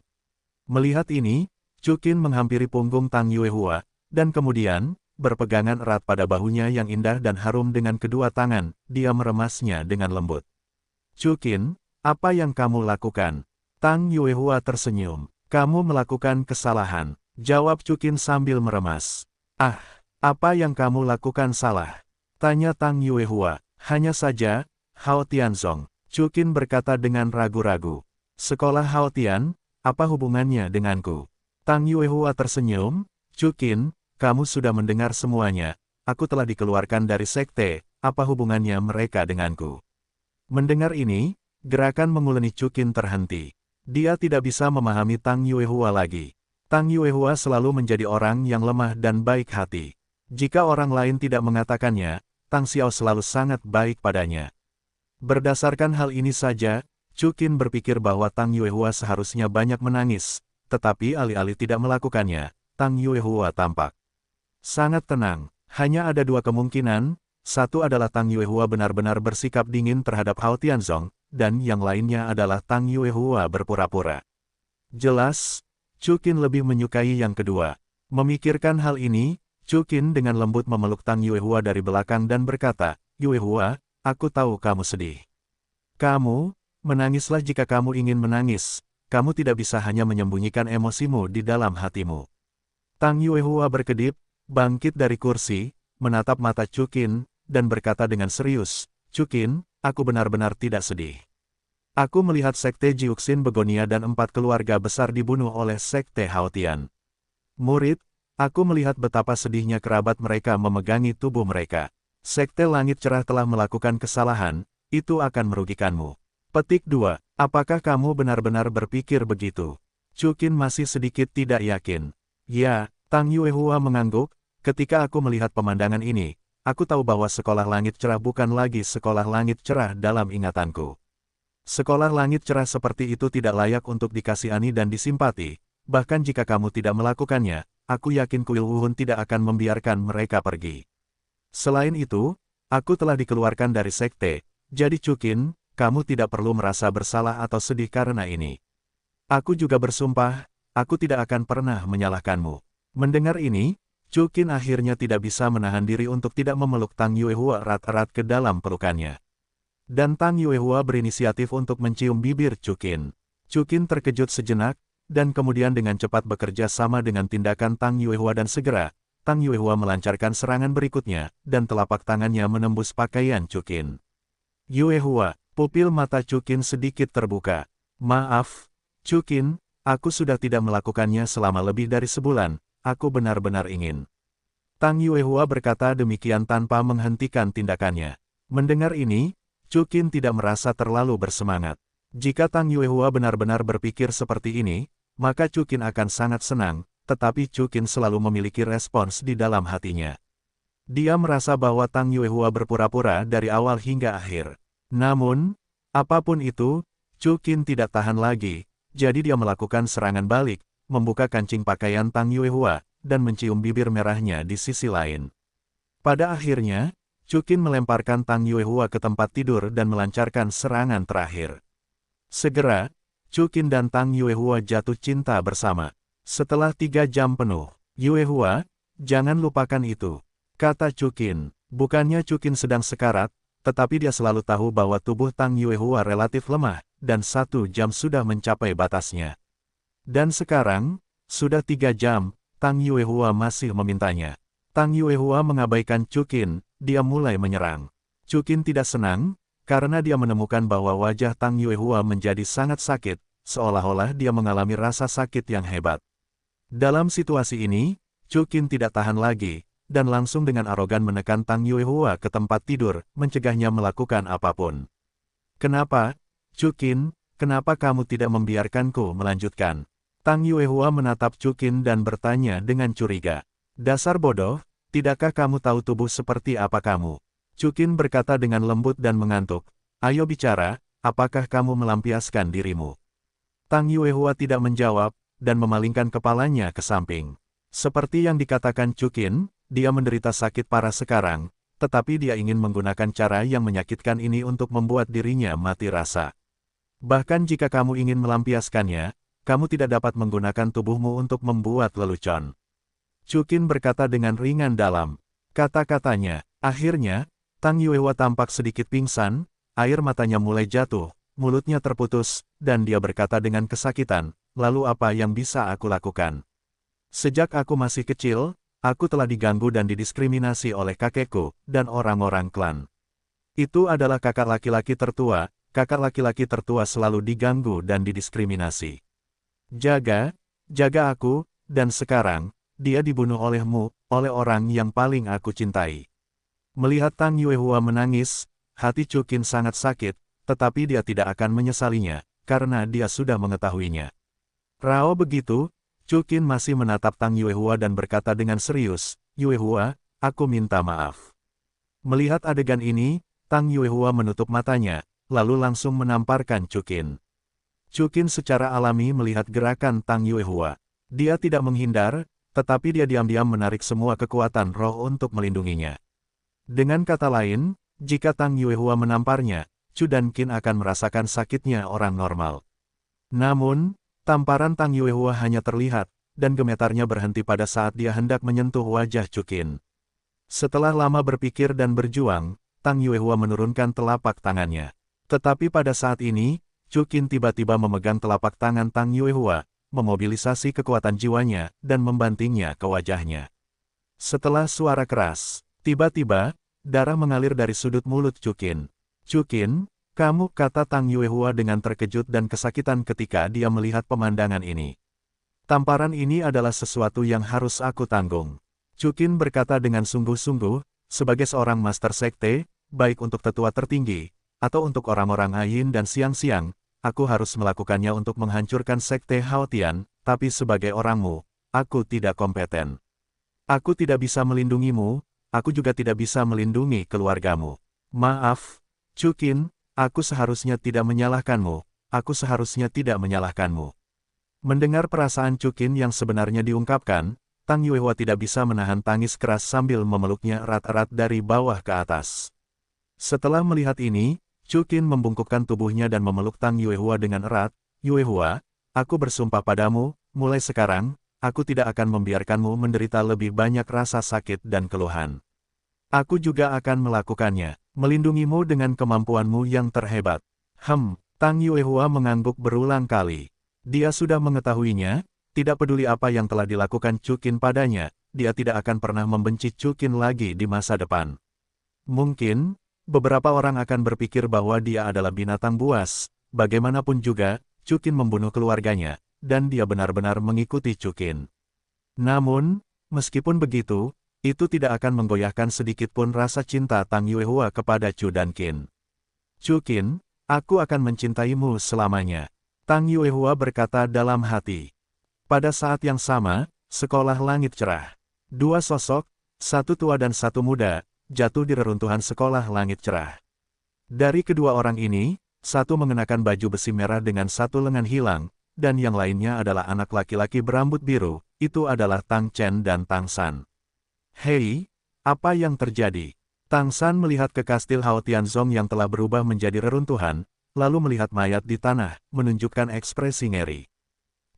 Melihat ini, Chukin menghampiri punggung Tang Yuehua, dan kemudian, berpegangan erat pada bahunya yang indah dan harum dengan kedua tangan, dia meremasnya dengan lembut. Chukin, apa yang kamu lakukan? Tang Yuehua tersenyum. Kamu melakukan kesalahan, jawab Chukin sambil meremas. Ah, apa yang kamu lakukan salah? Tanya Tang Yuehua. Hanya saja, Hao Tianzong. Chukin berkata dengan ragu-ragu. Sekolah Hao Tian, apa hubungannya denganku? Tang Yuehua tersenyum, Chukin, kamu sudah mendengar semuanya, aku telah dikeluarkan dari sekte, apa hubungannya mereka denganku? Mendengar ini, gerakan menguleni Chukin terhenti. Dia tidak bisa memahami Tang Yuehua lagi. Tang Yuehua selalu menjadi orang yang lemah dan baik hati. Jika orang lain tidak mengatakannya, Tang Xiao selalu sangat baik padanya. Berdasarkan hal ini saja, Chukin berpikir bahwa Tang Yuehua seharusnya banyak menangis, tetapi alih-alih tidak melakukannya, Tang Yuehua tampak sangat tenang. Hanya ada dua kemungkinan, satu adalah Tang Yuehua benar-benar bersikap dingin terhadap Hao Tianzong, dan yang lainnya adalah Tang Yuehua berpura-pura. Jelas, Chukin lebih menyukai yang kedua. Memikirkan hal ini, Chukin dengan lembut memeluk Tang Yuehua dari belakang dan berkata, Yuehua, aku tahu kamu sedih. Kamu, menangislah jika kamu ingin menangis, kamu tidak bisa hanya menyembunyikan emosimu di dalam hatimu. Tang Yuehua berkedip, bangkit dari kursi, menatap mata Chukin, dan berkata dengan serius, Chukin, aku benar-benar tidak sedih. Aku melihat Sekte Jiuxin Begonia dan 4 keluarga besar dibunuh oleh Sekte Hao Tian. Murid, aku melihat betapa sedihnya kerabat mereka memegangi tubuh mereka. Sekte Langit Cerah telah melakukan kesalahan, itu akan merugikanmu. Petik 2. Apakah kamu benar-benar berpikir begitu? Chukin masih sedikit tidak yakin. Ya, Tang Yuehua mengangguk, ketika aku melihat pemandangan ini, aku tahu bahwa sekolah langit cerah bukan lagi sekolah langit cerah dalam ingatanku. Sekolah langit cerah seperti itu tidak layak untuk dikasihani dan disimpati, bahkan jika kamu tidak melakukannya, aku yakin kuil Wuhun tidak akan membiarkan mereka pergi. Selain itu, aku telah dikeluarkan dari sekte, jadi Chukin, kamu tidak perlu merasa bersalah atau sedih karena ini. Aku juga bersumpah, aku tidak akan pernah menyalahkanmu. Mendengar ini, Chukin akhirnya tidak bisa menahan diri untuk tidak memeluk Tang Yuehua erat-erat ke dalam pelukannya. Dan Tang Yuehua berinisiatif untuk mencium bibir Chukin. Chukin terkejut sejenak, dan kemudian dengan cepat bekerja sama dengan tindakan Tang Yuehua dan segera, Tang Yuehua melancarkan serangan berikutnya, dan telapak tangannya menembus pakaian Chukin. Yuehua, pupil mata Chukin sedikit terbuka. Maaf, Chukin, aku sudah tidak melakukannya selama lebih dari sebulan, aku benar-benar ingin. Tang Yuehua berkata demikian tanpa menghentikan tindakannya. Mendengar ini, Chukin tidak merasa terlalu bersemangat. Jika Tang Yuehua benar-benar berpikir seperti ini, maka Chukin akan sangat senang, tetapi Chukin selalu memiliki respons di dalam hatinya. Dia merasa bahwa Tang Yuehua berpura-pura dari awal hingga akhir. Namun, apapun itu, Chukin tidak tahan lagi, jadi dia melakukan serangan balik, membuka kancing pakaian Tang Yuehua, dan mencium bibir merahnya di sisi lain. Pada akhirnya, Chukin melemparkan Tang Yuehua ke tempat tidur dan melancarkan serangan terakhir. Segera, Chukin dan Tang Yuehua jatuh cinta bersama. Setelah 3 jam penuh, Yuehua, jangan lupakan itu, kata Chukin. Bukannya Chukin sedang sekarat, tetapi dia selalu tahu bahwa tubuh Tang Yuehua relatif lemah, dan 1 jam sudah mencapai batasnya. Dan sekarang, sudah 3 jam, Tang Yuehua masih memintanya. Tang Yuehua mengabaikan Chukin, dia mulai menyerang. Chukin tidak senang, karena dia menemukan bahwa wajah Tang Yuehua menjadi sangat sakit, seolah-olah dia mengalami rasa sakit yang hebat. Dalam situasi ini, Chukin tidak tahan lagi, dan langsung dengan arogan menekan Tang Yuehua ke tempat tidur, mencegahnya melakukan apapun. Kenapa, Chukin, kenapa kamu tidak membiarkanku melanjutkan? Tang Yuehua menatap Chukin dan bertanya dengan curiga. Dasar bodoh, tidakkah kamu tahu tubuh seperti apa kamu? Chukin berkata dengan lembut dan mengantuk. Ayo bicara, apakah kamu melampiaskan dirimu? Tang Yuehua tidak menjawab, dan memalingkan kepalanya ke samping. Seperti yang dikatakan Chukin, dia menderita sakit parah sekarang, tetapi dia ingin menggunakan cara yang menyakitkan ini untuk membuat dirinya mati rasa. Bahkan jika kamu ingin melampiaskannya, kamu tidak dapat menggunakan tubuhmu untuk membuat lelucon. Chukin berkata dengan ringan dalam. Kata-katanya, akhirnya, Tang Yuehua tampak sedikit pingsan, air matanya mulai jatuh, mulutnya terputus, dan dia berkata dengan kesakitan, lalu apa yang bisa aku lakukan? Sejak aku masih kecil, aku telah diganggu dan didiskriminasi oleh kakekku, dan orang-orang klan. Itu adalah kakak laki-laki tertua selalu diganggu dan didiskriminasi. Jaga aku, dan sekarang, dia dibunuh olehmu, oleh orang yang paling aku cintai. Melihat Tang Yuehua menangis, hati Chukin sangat sakit, tetapi dia tidak akan menyesalinya, karena dia sudah mengetahuinya. Rao begitu, Chukin masih menatap Tang Yuehua dan berkata dengan serius, Yuehua, aku minta maaf. Melihat adegan ini, Tang Yuehua menutup matanya, lalu langsung menamparkan Chukin. Chukin secara alami melihat gerakan Tang Yuehua. Dia tidak menghindar, tetapi dia diam-diam menarik semua kekuatan roh untuk melindunginya. Dengan kata lain, jika Tang Yuehua menamparnya, Chu dan Qin akan merasakan sakitnya orang normal. Namun, tamparan Tang Yuehua hanya terlihat, dan gemetarnya berhenti pada saat dia hendak menyentuh wajah Chu Qin. Setelah lama berpikir dan berjuang, Tang Yuehua menurunkan telapak tangannya. Tetapi pada saat ini, Chu Qin tiba-tiba memegang telapak tangan Tang Yuehua, memobilisasi kekuatan jiwanya, dan membantingnya ke wajahnya. Setelah suara keras, tiba-tiba, darah mengalir dari sudut mulut Chu Qin. Chu Qin, kamu, kata Tang Yuehua dengan terkejut dan kesakitan ketika dia melihat pemandangan ini. Tamparan ini adalah sesuatu yang harus aku tanggung. Chu Qin berkata dengan sungguh-sungguh, sebagai seorang master sekte, baik untuk tetua tertinggi, atau untuk orang-orang Yin dan Siang-Siang, aku harus melakukannya untuk menghancurkan sekte Hao Tian, tapi sebagai orangmu, aku tidak kompeten. Aku tidak bisa melindungimu, aku juga tidak bisa melindungi keluargamu. Maaf, Chukin, aku seharusnya tidak menyalahkanmu, aku seharusnya tidak menyalahkanmu. Mendengar perasaan Chukin yang sebenarnya diungkapkan, Tang Yuehua tidak bisa menahan tangis keras sambil memeluknya erat-erat dari bawah ke atas. Setelah melihat ini, Chukin membungkukkan tubuhnya dan memeluk Tang Yuehua dengan erat. Yuehua, aku bersumpah padamu, mulai sekarang, aku tidak akan membiarkanmu menderita lebih banyak rasa sakit dan keluhan. Aku juga akan melakukannya, melindungimu dengan kemampuanmu yang terhebat. Tang Yuehua mengangguk berulang kali. Dia sudah mengetahuinya, tidak peduli apa yang telah dilakukan Chukin padanya, dia tidak akan pernah membenci Chukin lagi di masa depan. Mungkin, beberapa orang akan berpikir bahwa dia adalah binatang buas, bagaimanapun juga, Chukin membunuh keluarganya, dan dia benar-benar mengikuti Chukin. Namun, meskipun begitu, itu tidak akan menggoyahkan sedikitpun rasa cinta Tang Yuehua kepada Chu dan Qin. Chukin, aku akan mencintaimu selamanya. Tang Yuehua berkata dalam hati. Pada saat yang sama, sekolah langit cerah. Dua sosok, satu tua dan satu muda, jatuh di reruntuhan sekolah langit cerah. Dari kedua orang ini, satu mengenakan baju besi merah dengan satu lengan hilang, dan yang lainnya adalah anak laki-laki berambut biru, itu adalah Tang Chen dan Tang San. Hei, apa yang terjadi? Tang San melihat ke kastil Hao Tianzong yang telah berubah menjadi reruntuhan, lalu melihat mayat di tanah, menunjukkan ekspresi ngeri.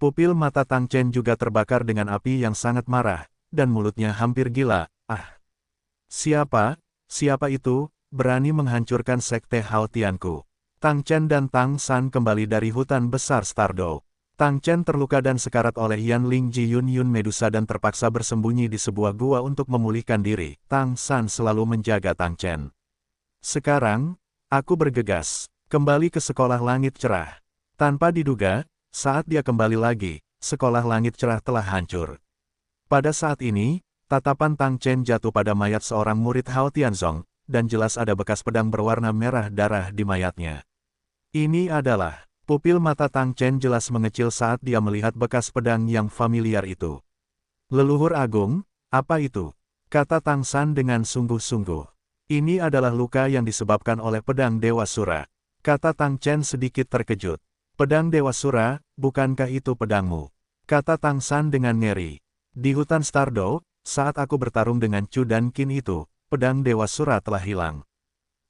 Pupil mata Tang Chen juga terbakar dengan api yang sangat marah, dan mulutnya hampir gila. Siapa itu, berani menghancurkan sekte Hao Tianku? Tang Chen dan Tang San kembali dari hutan besar Stardow. Tang Chen terluka dan sekarat oleh Yan Ling Ji Yun Yun Medusa dan terpaksa bersembunyi di sebuah gua untuk memulihkan diri. Tang San selalu menjaga Tang Chen. Sekarang, aku bergegas, kembali ke sekolah langit cerah. Tanpa diduga, saat dia kembali lagi, sekolah langit cerah telah hancur. Pada saat ini, tatapan Tang Chen jatuh pada mayat seorang murid Hao Tianzong, dan jelas ada bekas pedang berwarna merah darah di mayatnya. Ini adalah, pupil mata Tang Chen jelas mengecil saat dia melihat bekas pedang yang familiar itu. Leluhur agung, apa itu? Kata Tang San dengan sungguh-sungguh. Ini adalah luka yang disebabkan oleh pedang Dewa Sura. Kata Tang Chen sedikit terkejut. Pedang Dewa Sura, bukankah itu pedangmu? Kata Tang San dengan ngeri. Di hutan Stardow, saat aku bertarung dengan Chu dan Qin itu, pedang Dewa Sura telah hilang.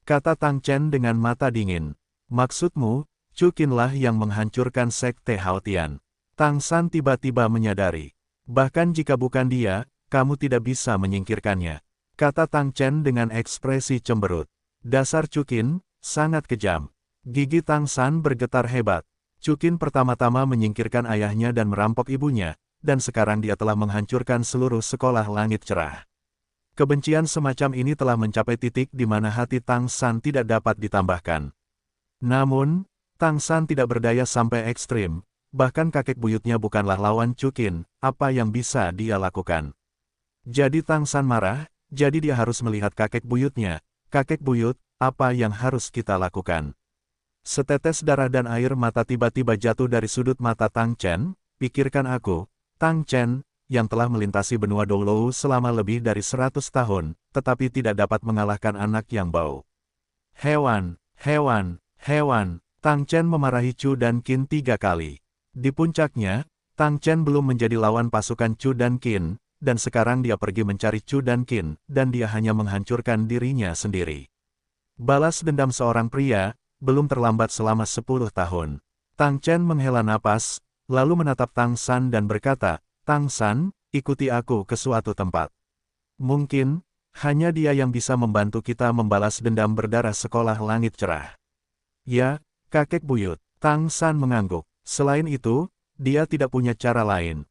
Kata Tang Chen dengan mata dingin. Maksudmu, Chu Qinlah yang menghancurkan sekte Hao Tian. Tang San tiba-tiba menyadari. Bahkan jika bukan dia, kamu tidak bisa menyingkirkannya. Kata Tang Chen dengan ekspresi cemberut. Dasar Chu Qin, sangat kejam. Gigi Tang San bergetar hebat. Chu Qin pertama-tama menyingkirkan ayahnya dan merampok ibunya, dan sekarang dia telah menghancurkan seluruh sekolah langit cerah. Kebencian semacam ini telah mencapai titik di mana hati Tang San tidak dapat ditambahkan. Namun, Tang San tidak berdaya sampai ekstrim, bahkan kakek buyutnya bukanlah lawan Chu Qin, apa yang bisa dia lakukan? Jadi Tang San marah, jadi dia harus melihat kakek buyutnya. Kakek buyut, apa yang harus kita lakukan? Setetes darah dan air mata tiba-tiba jatuh dari sudut mata Tang Chen, pikirkan aku, Tang Chen, yang telah melintasi benua Doulou selama lebih dari 100 tahun, tetapi tidak dapat mengalahkan anak yang bau. Hewan, Tang Chen memarahi Chu dan Qin 3 kali. Di puncaknya, Tang Chen belum menjadi lawan pasukan Chu dan Qin, dan sekarang dia pergi mencari Chu dan Qin, dan dia hanya menghancurkan dirinya sendiri. Balas dendam seorang pria, belum terlambat selama 10 tahun. Tang Chen menghela napas, lalu menatap Tang San dan berkata, Tang San, ikuti aku ke suatu tempat. Mungkin, hanya dia yang bisa membantu kita membalas dendam berdarah sekolah langit cerah. Ya, kakek buyut. Tang San mengangguk. Selain itu, dia tidak punya cara lain.